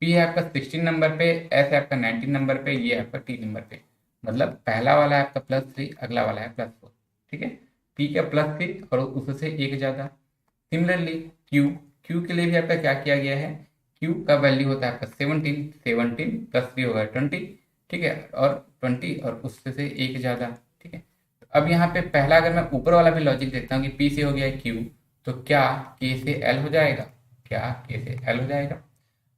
पी है आपका 16 नंबर पे, एस है आपका 19 नंबर पे, ये है आपका टी नंबर पे। मतलब पहला वाला है आपका +3, अगला वाला है +4, ठीक है। पी का +3 और उससे एक ज़्यादा। सिमिलरली क्यू, क्यू के लिए भी आपका क्या किया गया है, क्यू का वैल्यू होता है आपका 17, 17 +3 होगा 20, ठीक है, और 20 और उससे से एक ज़्यादा, ठीक है। तो अब यहाँ पे पहला अगर मैं ऊपर वाला भी लॉजिक देखता हूँ कि पी से हो गया है क्यू, तो क्या के से एल हो जाएगा, क्या के से एल हो जाएगा।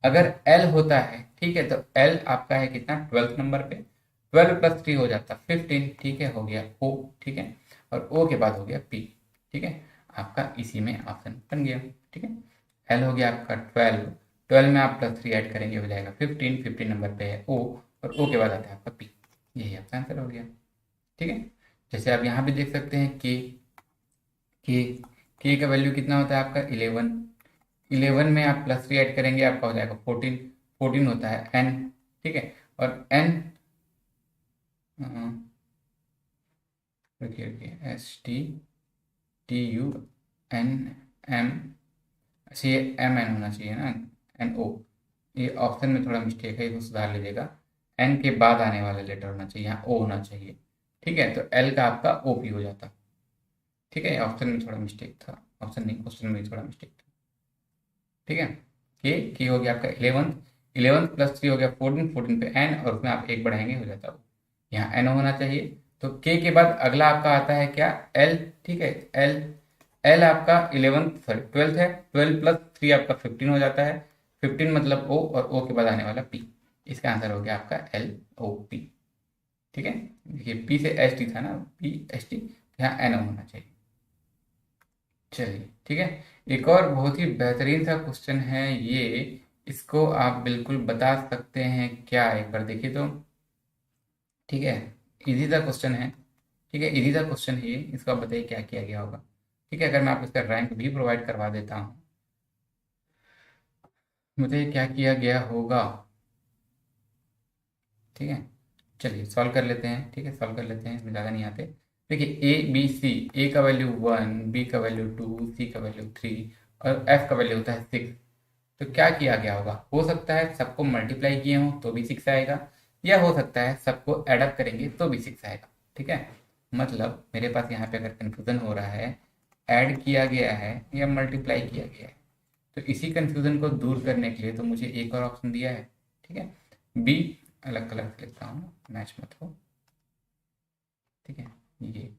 अगर एल होता है, ठीक है, तो एल आपका है कितना, 12 नंबर पे, 12 +3 हो जाता 15, ठीक है, हो गया ओ, ठीक है, और ओ के बाद हो गया पी, ठीक है। आपका इसी में ऑप्शन बन गया, ठीक है। एल हो गया आपका 12, 12 में आप +3 ऐड करेंगे हो जाएगा 15, 15 नंबर पे है ओ, और ओ के बाद आता है आपका पी। यही आपका आंसर हो गया, ठीक है। जैसे आप यहाँ भी देख सकते हैं के के का वैल्यू कितना होता है आपका 11, 11 में आप +3 ऐड करेंगे आपका हो जाएगा 14, 14 होता है एन, ठीक है। और एन, रुकिए रुकिए, STTUNM, अच्छा ये MN होना चाहिए ना, NO। ये ऑप्शन में थोड़ा मिस्टेक है, इसको सुधार लीजिएगा। एन के बाद आने वाला लेटर होना चाहिए, यहाँ ओ होना चाहिए, ठीक है। तो एल का आपका OP हो जाता, ठीक है। ऑप्शन में थोड़ा मिस्टेक था, ऑप्शन नहीं क्वेश्चन में थोड़ा मिस्टेक था, ठीक है। के हो गया आपका 11, 11 +3 हो गया 14, 14 पे एन और उसमें आप एक बढ़ाएंगे हो जाता है, यहाँ एन होना चाहिए। तो के बाद अगला आपका आता है क्या, एल, ठीक है। एल, एल आपका 11 सॉरी 12 है, 12 +3 आपका 15 हो जाता है, 15 मतलब ओ, और ओ के बाद आने वाला पी। इसका आंसर हो गया आपका LOP, ठीक है। देखिए पी से ST था ना, PST, यहाँ एन होना चाहिए। चलिए ठीक है, एक और बहुत ही बेहतरीन सा क्वेश्चन है ये, इसको आप बिल्कुल बता सकते हैं क्या, एक बार देखिए तो, ठीक है। इजी सा क्वेश्चन है, ठीक है, इजी सा क्वेश्चन है ये, इसको आप बताइए क्या किया गया होगा, ठीक है। अगर मैं आपको इसका रैंक भी प्रोवाइड करवा देता हूँ, बताइए क्या किया गया होगा, ठीक है। चलिए सॉल्व कर लेते हैं, ठीक है, सॉल्व कर लेते हैं, इसमें ज़्यादा नहीं आते। देखिए ABC, ए का वैल्यू 1, बी का वैल्यू 2, सी का वैल्यू 3 और एफ का वैल्यू होता है 6। तो क्या किया गया होगा, हो सकता है सबको मल्टीप्लाई किए हों तो भी 6 आएगा, या हो सकता है सबको एडअप करेंगे तो भी 6 आएगा, ठीक है। मतलब मेरे पास यहाँ पे अगर कन्फ्यूज़न हो रहा है, ऐड किया गया है या मल्टीप्लाई किया गया है, तो इसी कन्फ्यूज़न को दूर करने के लिए तो मुझे एक और ऑप्शन दिया है, ठीक है। बी, अलग कलर से लिखता हूँ मैच मत हो, ठीक है। ये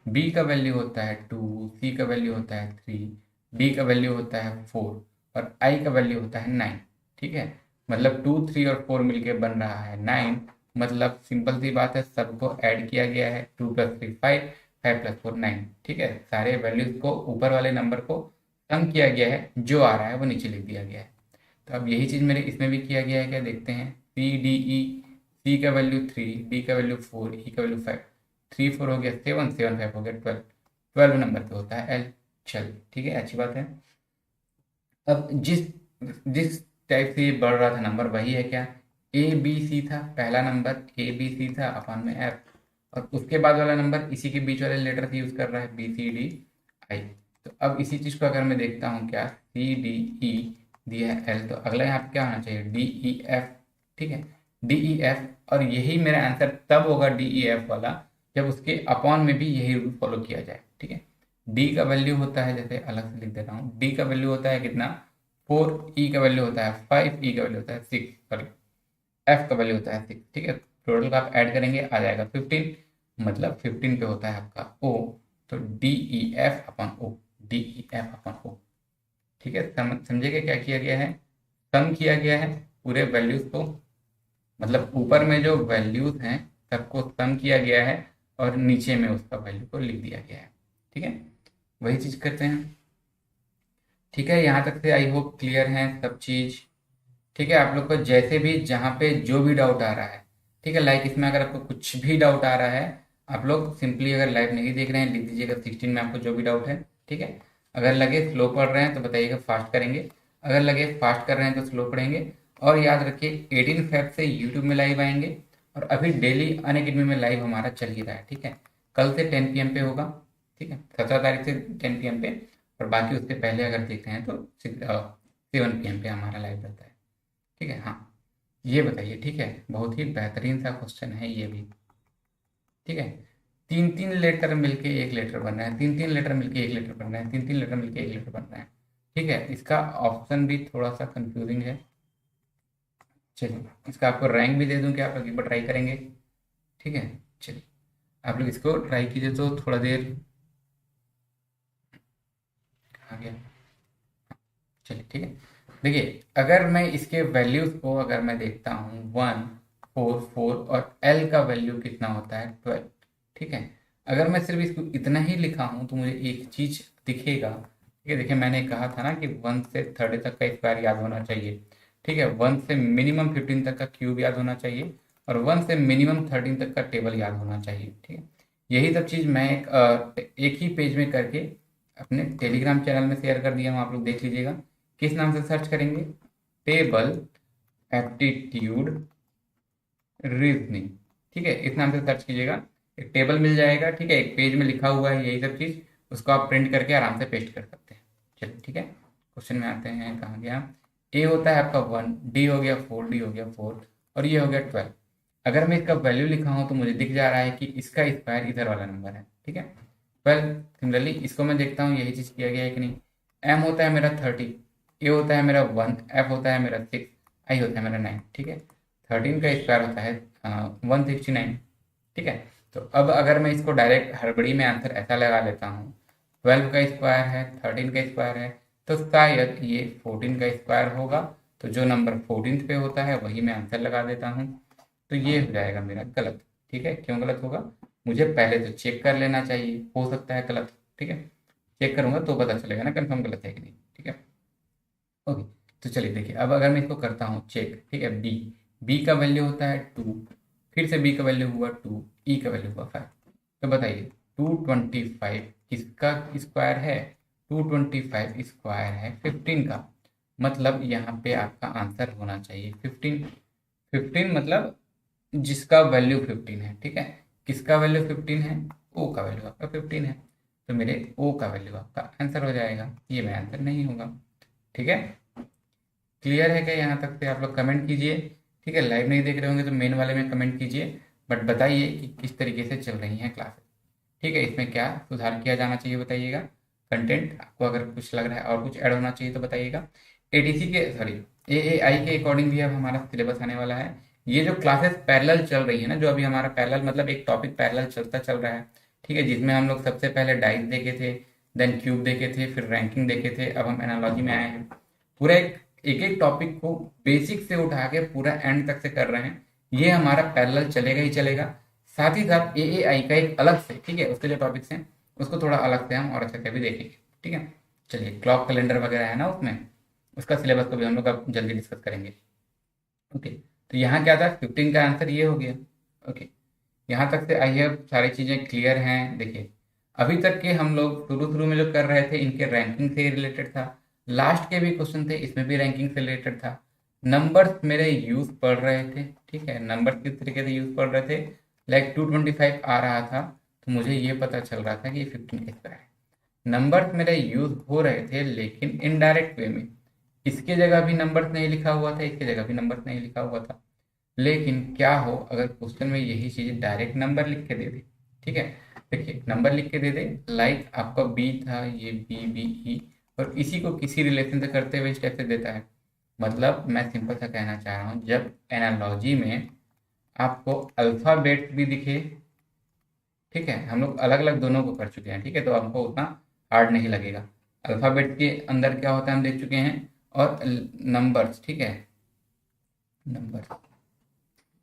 बी का वैल्यू होता है 2, सी का वैल्यू होता है 3, डी का वैल्यू होता है 4 और आई का वैल्यू होता है 9, ठीक है। मतलब 2, 3 और 4 मिलके बन रहा है 9। मतलब सिंपल सी बात है, सबको ऐड किया गया है, 2 + 3 5, 5 + 4 9, ठीक है। सारे वैल्यूज को, ऊपर वाले नंबर को सम किया गया है, जो आ रहा है वो नीचे लिख दिया गया है। तो अब यही चीज़ मेरे इसमें भी किया गया है, क्या देखते हैं, CDE, सी का वैल्यू 3, डी का वैल्यू 4, ई का वैल्यू 5, 3 4 हो गया 7, 7 5 हो गया 12, 12 नंबर पे होता है एल। चल ठीक है, अच्छी बात है। अब जिस जिस टाइप से ये बढ़ रहा था नंबर, वही है क्या, ABC था, पहला नंबर ABC था अपॉन में एफ, और उसके बाद वाला नंबर इसी के बीच वाले लेटर से यूज कर रहा है BCDI। तो अब इसी चीज को अगर मैं देखता हूँ, क्या CDE दिया है एल, तो अगला यहाँ पे क्या होना चाहिए DEF, ठीक है, DEF। और यही मेरा आंसर तब होगा DEF वाला, जब उसके अपॉन में भी यही रूल फॉलो किया जाए, ठीक है। डी का वैल्यू होता है, जैसे अलग से लिख देता हूँ, डी का वैल्यू होता है कितना 4, ई का वैल्यू होता है 5, ई का वैल्यू होता है 6, सॉरी एफ का वैल्यू होता है 6, ठीक है। टोटल का आप ऐड करेंगे आ जाएगा 15, मतलब 15 पे होता है आपका ओ। तो DEF/O, DEF/O, ठीक है। समझिएगा क्या किया गया है, सम किया गया है पूरे वैल्यूज को, मतलब ऊपर में जो वैल्यूज हैं सबको सम किया गया है और नीचे में उसका वैल्यू को लिख दिया गया है, ठीक है। वही चीज करते हैं, ठीक है। यहाँ तक से आई होप क्लियर है सब चीज, ठीक है। आप लोग को जैसे भी जहाँ पे जो भी डाउट आ रहा है, ठीक है, लाइक इसमें अगर आपको कुछ भी डाउट आ रहा है, आप लोग सिंपली अगर लाइव नहीं देख रहे हैं लिख दीजिएगा 16 में आपको जो भी डाउट है, ठीक है। अगर लगे स्लो पढ़ रहे हैं तो बताइएगा फास्ट करेंगे, अगर लगे फास्ट कर रहे हैं तो स्लो पढ़ेंगे। और याद रखिए 18 फेब से यूट्यूब में लाइव आएंगे और अभी डेली अनअकैडमी में लाइव हमारा चल ही रहा है, ठीक है। कल से 10 PM पे होगा, ठीक है, 17 तारीख से 10 PM पे, और बाकी उससे पहले अगर देखते हैं तो 7 PM पे हमारा लाइव रहता है, ठीक है। हाँ, ये बताइए, ठीक है, बहुत ही बेहतरीन सा क्वेश्चन है ये भी, ठीक है। तीन तीन लेटर मिलके एक लेटर बन रहा है, तीन तीन लेटर मिलके एक लेटर बन रहा है, तीन तीन लेटर मिलके एक लेटर बन रहा है, ठीक है। इसका ऑप्शन भी थोड़ा सा कंफ्यूजिंग है। चलिए, इसका आपको रैंक भी दे दूं कि आप लोग एक बार ट्राई करेंगे, ठीक है। चलिए, आप लोग इसको ट्राई कीजिए तो थोड़ा देर। आ गया। चलिए, ठीक है। देखिए, अगर मैं इसके वैल्यूज को अगर मैं देखता हूँ 1, 4, 4, और एल का वैल्यू कितना होता है 12, ठीक है। अगर मैं सिर्फ इसको इतना ही लिखा हूँ तो मुझे एक चीज दिखेगा, ठीक है। देखिए, मैंने कहा था ना कि 1 से 30 तक का स्क्वायर याद होना चाहिए, ठीक है। 1 से मिनिमम 15 तक का क्यूब याद होना चाहिए, और 1 से मिनिमम 13 तक का टेबल याद होना चाहिए, ठीक है। यही सब चीज़ मैं एक ही पेज में करके अपने टेलीग्राम चैनल में शेयर कर दिया हूँ, आप लोग देख लीजिएगा। किस नाम से सर्च करेंगे? टेबल एप्टीट्यूड रीजनिंग, ठीक है, इस नाम से सर्च कीजिएगा, एक टेबल मिल जाएगा, ठीक है। एक पेज में लिखा हुआ है यही सब चीज़, उसको आप प्रिंट करके आराम से पेस्ट कर सकते हैं। चलिए, ठीक है, क्वेश्चन में आते हैं। कहाँ गया? ए होता है आपका 1, डी हो गया 4, डी हो गया 4, और ये हो गया 12। अगर मैं इसका वैल्यू लिखा हूँ तो मुझे दिख जा रहा है कि इसका स्क्वायर इधर वाला नंबर है, ठीक है। 12। सिमिलरली इसको मैं देखता हूँ यही चीज़ किया गया है कि नहीं। एम होता है मेरा 30, ए होता है मेरा 1, एफ होता है मेरा 6, आई होता है मेरा 9, ठीक है। 13 का स्क्वायर होता है 169, ठीक है। तो अब अगर मैं इसको डायरेक्ट हड़बड़ी में आंसर ऐसा लगा लेता हूँ, 12 का स्क्वायर है, 13 का स्क्वायर है, तो शायद ये 14 का स्क्वायर होगा। तो जो नंबर 14th पे होता है वही मैं आंसर लगा देता हूँ। तो ये हो जाएगा मेरा गलत, ठीक है। क्यों गलत होगा? मुझे पहले तो चेक कर लेना चाहिए, हो सकता है गलत, ठीक है। चेक करूंगा तो पता चलेगा ना कंफर्म गलत है कि नहीं, ठीक है। ओके, तो चलिए देखिए, अब अगर मैं इसको करता हूँ चेक, ठीक है। बी, बी का वैल्यू होता है 2, फिर से बी का वैल्यू हुआ 2, ई का वैल्यू हुआ 5। तो बताइए 225 किसका स्क्वायर है? 225 स्क्वायर है 15 का, मतलब यहाँ पे आपका आंसर होना चाहिए 15। 15 मतलब जिसका वैल्यू 15 है, ठीक है। किसका वैल्यू 15 है? ओ का वैल्यू आपका 15 है, तो मेरे ओ का वैल्यू आपका आंसर हो जाएगा, ये मेरा आंसर नहीं होगा, ठीक है। क्लियर है क्या यहाँ तक से? आप लोग कमेंट कीजिए, ठीक है। लाइव नहीं देख रहे होंगे तो मेन वाले में कमेंट कीजिए, बट बताइए कि किस तरीके से चल रही हैं क्लासेस, ठीक है। इसमें क्या सुधार किया जाना चाहिए बताइएगा। कंटेंट आपको अगर कुछ लग रहा है और कुछ ऐड होना चाहिए तो बताइएगा। एटीसी के सॉरी एएआई के अकॉर्डिंग भी अब हमारा सिलेबस आने वाला है। ये जो क्लासेस पैरेलल चल रही है ना, जो अभी हमारा पैरेलल मतलब एक टॉपिक पैरेलल चलता चल रहा है, ठीक है, जिसमें हम लोग सबसे पहले डाइस देखे थे, देन क्यूब देखे थे, फिर रैंकिंग देखे थे, अब हम एनालॉजी में आए हैं। पूरा एक एक टॉपिक को बेसिक से उठा के पूरा एंड तक से कर रहे हैं। ये हमारा पैरेलल चलेगा ही चलेगा। साथ ही साथ एएआई का एक अलग से, ठीक है, उसके जो टॉपिक्स हैं उसको थोड़ा अलग से हम और अच्छे से भी देखेंगे, ठीक है। चलिए, क्लॉक कैलेंडर वगैरह है ना उसमें, उसका सिलेबस को भी हम लोग अब जल्दी डिस्कस करेंगे। ओके, तो यहाँ क्या था? 15 का आंसर ये हो गया। ओके, यहाँ तक से आई होप सारी चीज़ें क्लियर हैं। देखिए, अभी तक के हम लोग शुरू शुरू में जो कर रहे थे इनके रैंकिंग से रिलेटेड था, लास्ट के भी क्वेश्चन थे इसमें भी रैंकिंग से रिलेटेड था। नंबर्स मेरे यूज पढ़ रहे थे, ठीक है, नंबर्स किस तरीके से यूज पढ़ रहे थे। लाइक 225 आ रहा था तो मुझे ये पता चल रहा था कि ये 15 किस तरह है। नंबर्स मेरे यूज हो रहे थे लेकिन इनडायरेक्ट वे में, इसके जगह भी नंबर्स नहीं लिखा हुआ था, इसके जगह भी नंबर्स नहीं लिखा हुआ था। लेकिन क्या हो अगर क्वेश्चन में यही चीज डायरेक्ट नंबर लिख के दे दे, ठीक है। देखिए, नंबर लिख के दे दे, लाइक आपका बी था, ये बी बी ई, और इसी को किसी रिलेशन से करते हुए इस टाइप से देता है। मतलब मैं सिंपल सा कहना चाह रहा हूँ, जब एनालॉजी में आपको अल्फाबेट भी दिखे, ठीक है, हम लोग अलग अलग दोनों को कर चुके हैं, ठीक है, तो हमको उतना हार्ड नहीं लगेगा। अल्फाबेट के अंदर क्या होता है हम देख चुके हैं, और नंबर्स, ठीक है, नंबर्स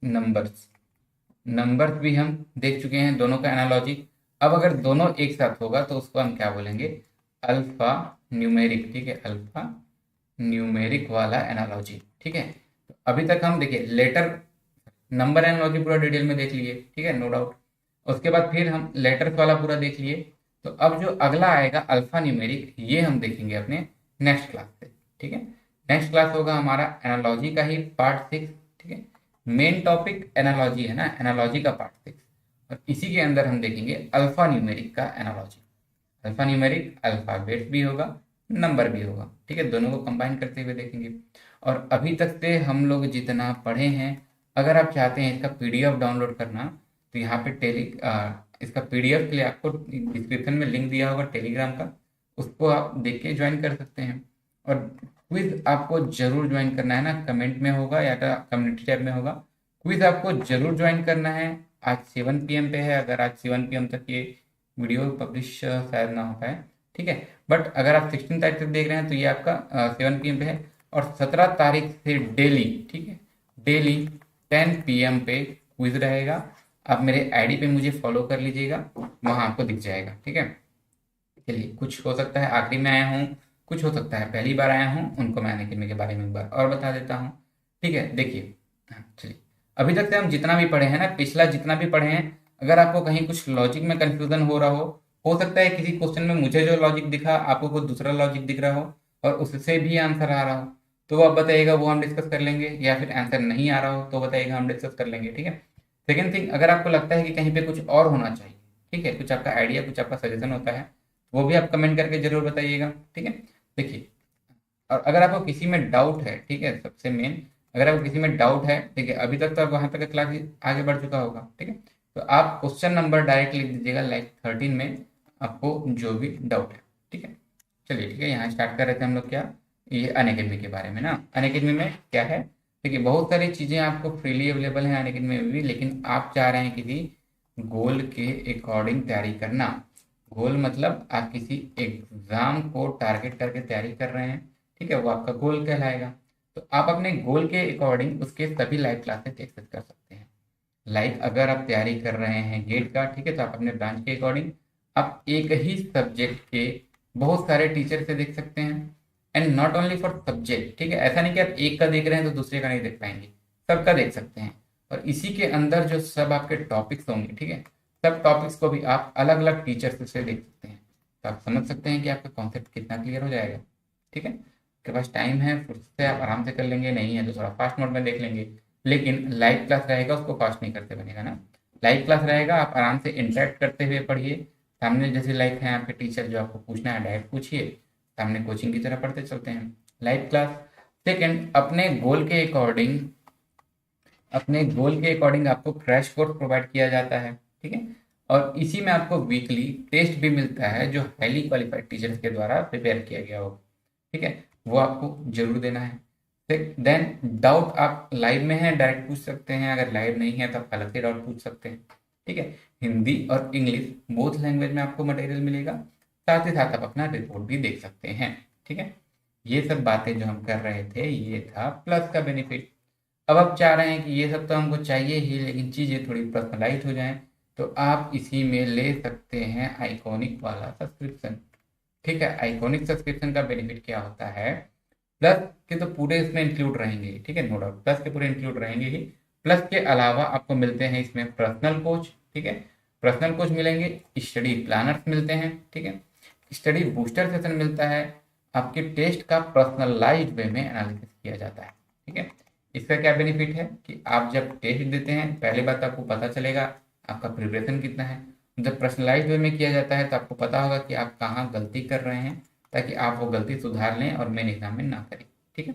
नंबर्स नंबर्स भी हम देख चुके हैं, दोनों का एनालॉजी। अब अगर दोनों एक साथ होगा तो उसको हम क्या बोलेंगे? अल्फा न्यूमेरिक, ठीक है, अल्फा न्यूमेरिक वाला एनालॉजी, ठीक है। तो अभी तक हम देखिए लेटर नंबर एनालॉजी पूरा डिटेल में देख लिए, ठीक है, नो डाउट। उसके बाद फिर हम लेटर्स वाला पूरा देख लिए। तो अब जो अगला आएगा अल्फा न्यूमेरिक, ये हम देखेंगे अपने नेक्स्ट क्लास से, ठीक है। नेक्स्ट क्लास होगा हमारा एनालॉजी का ही पार्ट 6, ठीक है। मेन टॉपिक एनालॉजी है ना, एनालॉजी का पार्ट 6, और इसी के अंदर हम देखेंगे अल्फा न्यूमेरिक का एनालॉजी। अल्फा न्यूमेरिक अल्फाबेट भी होगा, नंबर भी होगा, ठीक है, दोनों को कंबाइन करते हुए देखेंगे। और अभी तक से हम लोग जितना पढ़े हैं, अगर आप चाहते हैं इसका पीडीएफ डाउनलोड करना, तो यहाँ पे इसका पीडीएफ के लिए आपको डिस्क्रिप्शन में लिंक दिया होगा टेलीग्राम का, उसको आप देख के ज्वाइन कर सकते हैं। और क्विज आपको जरूर ज्वाइन करना है ना, कमेंट में होगा या कम्युनिटी टैब में होगा, क्विज आपको जरूर ज्वाइन करना है। आज 7 PM पे है, अगर आज 7 PM तक ये वीडियो पब्लिश शायद ना हो पाए, ठीक है, बट अगर आप 16 तारीख तक देख रहे हैं तो ये आपका 7 PM पे है। और 17 तारीख से डेली, ठीक है, डेली 10 PM पे क्विज रहेगा। आप मेरे आईडी पे मुझे फॉलो कर लीजिएगा, वहाँ आपको दिख जाएगा, ठीक है। चलिए, कुछ हो सकता है आखिरी में आया हूँ, कुछ हो सकता है पहली बार आया हूँ, उनको मैं अनअकैडमी के बारे में एक बार और बता देता हूँ, ठीक है। देखिए, हाँ, चलिए, अभी तक से हम जितना भी पढ़े हैं ना, पिछला जितना भी पढ़े हैं, अगर आपको कहीं कुछ लॉजिक में कंफ्यूजन हो रहा हो सकता है किसी क्वेश्चन में मुझे जो लॉजिक दिखा आपको कोई दूसरा लॉजिक दिख रहा हो और उससे भी आंसर आ रहा हो, तो वो आप बताइएगा, वो हम डिस्कस कर लेंगे। या फिर आंसर नहीं आ रहा हो तो बताइएगा, हम डिस्कस कर लेंगे, ठीक है। सेकेंड थिंग, अगर आपको लगता है कि कहीं पे कुछ और होना चाहिए, ठीक है, कुछ आपका आइडिया, कुछ आपका सजेशन होता है, वो भी आप कमेंट करके जरूर बताइएगा, ठीक है। देखिए, और अगर आपको किसी में डाउट है, ठीक है, सबसे मेन, अगर आपको किसी में डाउट है, ठीक है, अभी तक तो आप वहां तक क्लास आगे बढ़ चुका होगा, ठीक है, तो आप क्वेश्चन नंबर डायरेक्ट लिख दीजिएगा, लाइक 13 में आपको जो भी डाउट है, ठीक है। चलिए, ठीक है, यहाँ स्टार्ट कर रहे थे हम लोग, क्या, ये अनअकैडमी के बारे में ना। अनअकैडमी में क्या है, देखिए, बहुत सारी चीज़ें आपको फ्रीली अवेलेबल हैं अनअकैडमी में भी, लेकिन आप चाह रहे हैं किसी गोल के अकॉर्डिंग तैयारी करना। गोल मतलब आप किसी एग्जाम को टारगेट करके तैयारी कर रहे हैं, ठीक है, वो आपका गोल कहलाएगा। तो आप अपने गोल के अकॉर्डिंग उसके सभी लाइव क्लासेस एक्सेस कर सकते हैं। लाइक अगर आप तैयारी कर रहे हैं गेट का, ठीक है, तो आप अपने ब्रांच के अकॉर्डिंग आप एक ही सब्जेक्ट के बहुत सारे टीचर से देख सकते हैं। And not only for subject, ठीक है, ऐसा नहीं कि आप एक का देख रहे हैं तो दूसरे का नहीं देख पाएंगे, सबका देख सकते हैं। और इसी के अंदर जो सब आपके टॉपिक्स होंगे, ठीक है, सब टॉपिक्स को भी आप अलग अलग टीचर से देख सकते हैं। तो आप समझ सकते हैं कि आपका कॉन्सेप्ट कितना क्लियर हो जाएगा, ठीक है। आपके पास टाइम है, फुर्सत से आप आराम से कर लेंगे, नहीं है तो थोड़ा फास्ट मोड में देख लेंगे। लेकिन लाइव क्लास रहेगा, उसको फास्ट नहीं करते बनेगा ना। लाइव क्लास रहेगा, आप आराम से इंटरेक्ट करते हुए पढ़िए, सामने जैसे लाइव है आपके टीचर, जो आपको पूछना है डायरेक्ट पूछिए, सामने कोचिंग की तरह पढ़ते चलते हैं लाइव क्लास। सेकेंड, अपने गोल के अकॉर्डिंग आपको क्रैश कोर्स प्रोवाइड किया जाता है, ठीक है। और इसी में आपको वीकली टेस्ट भी मिलता है, जो हाईली क्वालिफाइड टीचर्स के द्वारा प्रिपेयर किया गया हो, ठीक है, वो आपको जरूर देना है। देन डाउट आप लाइव में है डायरेक्ट पूछ सकते हैं, अगर लाइव नहीं है तो आप अलग से डाउट पूछ सकते हैं, ठीक है। हिंदी और इंग्लिश बोथ लैंग्वेज में आपको मटेरियल मिलेगा, साथ ही साथ आप अपना रिपोर्ट भी देख सकते हैं, ठीक है। ये सब बातें जो हम कर रहे थे, ये था प्लस का बेनिफिट। अब आप चाह रहे हैं कि ये सब तो हमको चाहिए ही, लेकिन चीज़ें थोड़ी पर्सनलाइज हो जाएं, तो आप इसी में ले सकते हैं आइकॉनिक वाला सब्सक्रिप्शन, ठीक है। आइकॉनिक सब्सक्रिप्शन का बेनिफिट क्या होता है, प्लस के तो पूरे इसमें इंक्लूड रहेंगे, ठीक है, नो डाउट प्लस के पूरे इंक्लूड रहेंगे ही। प्लस के अलावा आपको मिलते हैं इसमें पर्सनल कोच, ठीक है, पर्सनल कोच मिलेंगे, स्टडी प्लानर्स मिलते हैं, ठीक है, स्टडी बूस्टर सेशन मिलता है, आपके टेस्ट का पर्सनलाइज्ड वे में एनालिसिस किया जाता है, ठीक है। इसका क्या बेनिफिट है कि आप जब टेस्ट देते हैं, पहले बात आपको पता चलेगा आपका प्रिपरेशन कितना है। जब पर्सनलाइज्ड वे में किया जाता है तो आपको पता होगा कि आप कहाँ गलती कर रहे हैं, ताकि आप वो गलती सुधार लें और मेन एग्जाम में ना करें, ठीक है।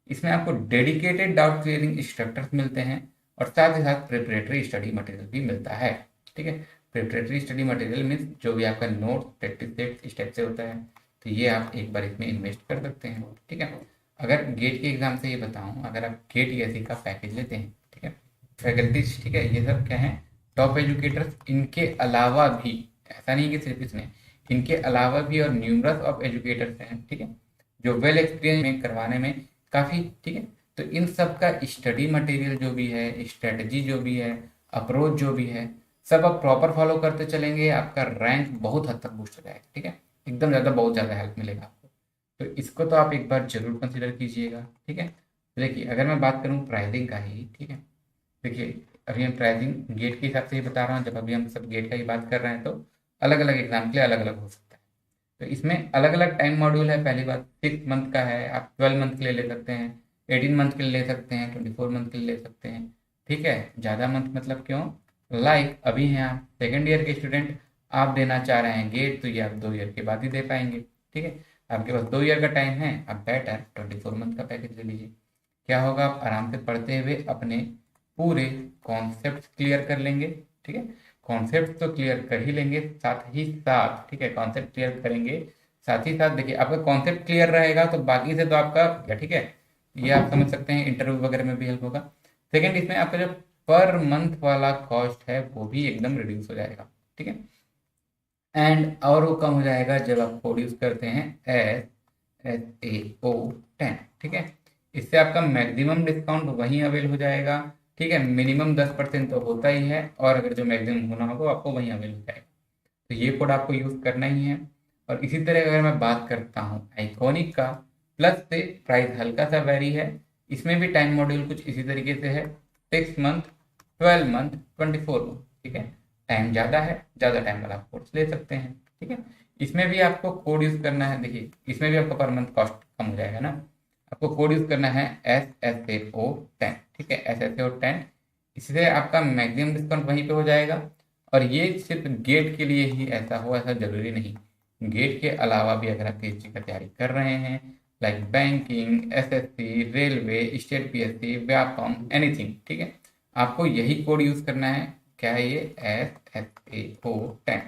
इसमें आपको डेडिकेटेड डाउट क्लियरिंग इंस्ट्रक्टर्स मिलते हैं, और साथ ही साथ प्रिपरेटरी स्टडी मटेरियल भी मिलता है, ठीक है। प्रिपरेटरी स्टडी मटेरियल मीन्स जो भी आपका नोट प्रैक्टिस सेट इस टाइप से होता है, तो ये आप एक बार इसमें इन्वेस्ट कर सकते हैं, ठीक है। अगर गेट के एग्जाम से ये बताऊं, अगर आप गेट ईएससी का पैकेज लेते हैं, ठीक है, फैकल्टीज, ठीक है, ये सब क्या है, टॉप एजुकेटर्स, इनके अलावा भी, ऐसा नहीं कि सिर्फ इसमें, इनके अलावा भी और न्यूमरस ऑफ एजुकेटर्स हैं, ठीक है, जो वेल एक्सपीरियंस में करवाने में काफ़ी, ठीक है। तो इन सब का स्टडी मटेरियल जो भी है, स्ट्रेटजी जो भी है, अप्रोच जो भी है, सब आप प्रॉपर फॉलो करते चलेंगे, आपका रैंक बहुत हद तक बूस्ट हो जाएगा, ठीक है, एकदम ज़्यादा, बहुत ज़्यादा हेल्प मिलेगा आपको। तो इसको तो आप एक बार जरूर कंसिडर कीजिएगा, ठीक है। देखिए, अगर मैं बात करूँ प्राइसिंग का ही, ठीक है, देखिए, अभी हम प्राइसिंग गेट के हिसाब से ही बता रहा हूँ, जब अभी हम सब गेट का ही बात कर रहे हैं, तो अलग अलग एग्जाम के लिए अलग अलग हो सकता है। तो इसमें अलग अलग टाइम मॉड्यूल है, पहली बात 6 मंथ का है, आप 12 मंथ के लिए ले सकते हैं, 18 मंथ के लिए ले सकते हैं, 24 मंथ के लिए ले सकते हैं, ठीक है, ज़्यादा मंथ मतलब क्यों, लाइक अभी हैं आप सेकेंड ईयर के स्टूडेंट, आप देना चाह रहे हैं गेट, तो ये आप 2 ईयर के बाद ही दे पाएंगे। ठीक है, आपके पास 2 ईयर का टाइम है, आप बेटर 24 मंथ का पैकेज ले लीजिए। क्या होगा, आप आराम से पढ़ते हुए अपने पूरे कॉन्सेप्ट क्लियर कर लेंगे। ठीक है, कॉन्सेप्ट तो क्लियर कर ही लेंगे, साथ ही साथ, ठीक है, कॉन्सेप्ट क्लियर करेंगे, साथ ही साथ देखिए आपका कॉन्सेप्ट क्लियर रहेगा तो बाकी से तो आपका, ठीक है, ये आप समझ सकते हैं, इंटरव्यू वगैरह में भी हेल्प होगा। सेकेंड, इसमें आपका जो पर मंथ वाला कॉस्ट है वो भी एकदम रिड्यूस हो जाएगा। ठीक है, एंड और वो कम हो जाएगा जब आप कोड यूज करते हैं एस एस ए ओ 10। ठीक है, इससे आपका मैक्सिमम डिस्काउंट वहीं अवेल हो जाएगा। ठीक है, मिनिमम 10% तो होता ही है, और अगर जो मैक्सिमम होना होगा आपको वहीं अवेल हो जाएगा। तो ये कोड आपको यूज करना ही है। और इसी तरह अगर मैं बात करता हूँ आइकॉनिक का, प्लस से प्राइस हल्का सा वेरी है। इसमें भी टाइम मॉड्यूल कुछ इसी तरीके से है, 6 मंथ, 12 मंथ, 24 मंथ। ठीक है, टाइम ज़्यादा है, ज़्यादा टाइम वाला आप कोर्स ले सकते हैं। ठीक है, इसमें भी आपको कोड यूज़ करना है, देखिए इसमें भी आपका पर मंथ कॉस्ट कम हो जाएगा ना। आपको कोड यूज़ करना है SSAO10। ठीक है, SSAO10, इससे आपका मैक्सिमम डिस्काउंट वहीं पे हो जाएगा। और ये सिर्फ गेट के लिए ही ऐसा हो, ऐसा जरूरी नहीं। गेट के अलावा भी अगर आप किसी चीज़ का तैयारी कर रहे हैं, like banking, SSC, railway, state PSC, व्याकम, एनीथिंग, ठीक है, आपको यही कोड यूज करना है। क्या है ये, SSAO10।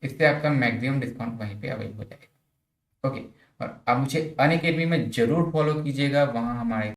इससे आपका मैक्सिमम डिस्काउंट वहीं पे अवेलेबल हो जाएगा। ओके, और आप मुझे अनअकैडमी में जरूर फॉलो कीजिएगा, वहाँ हमारे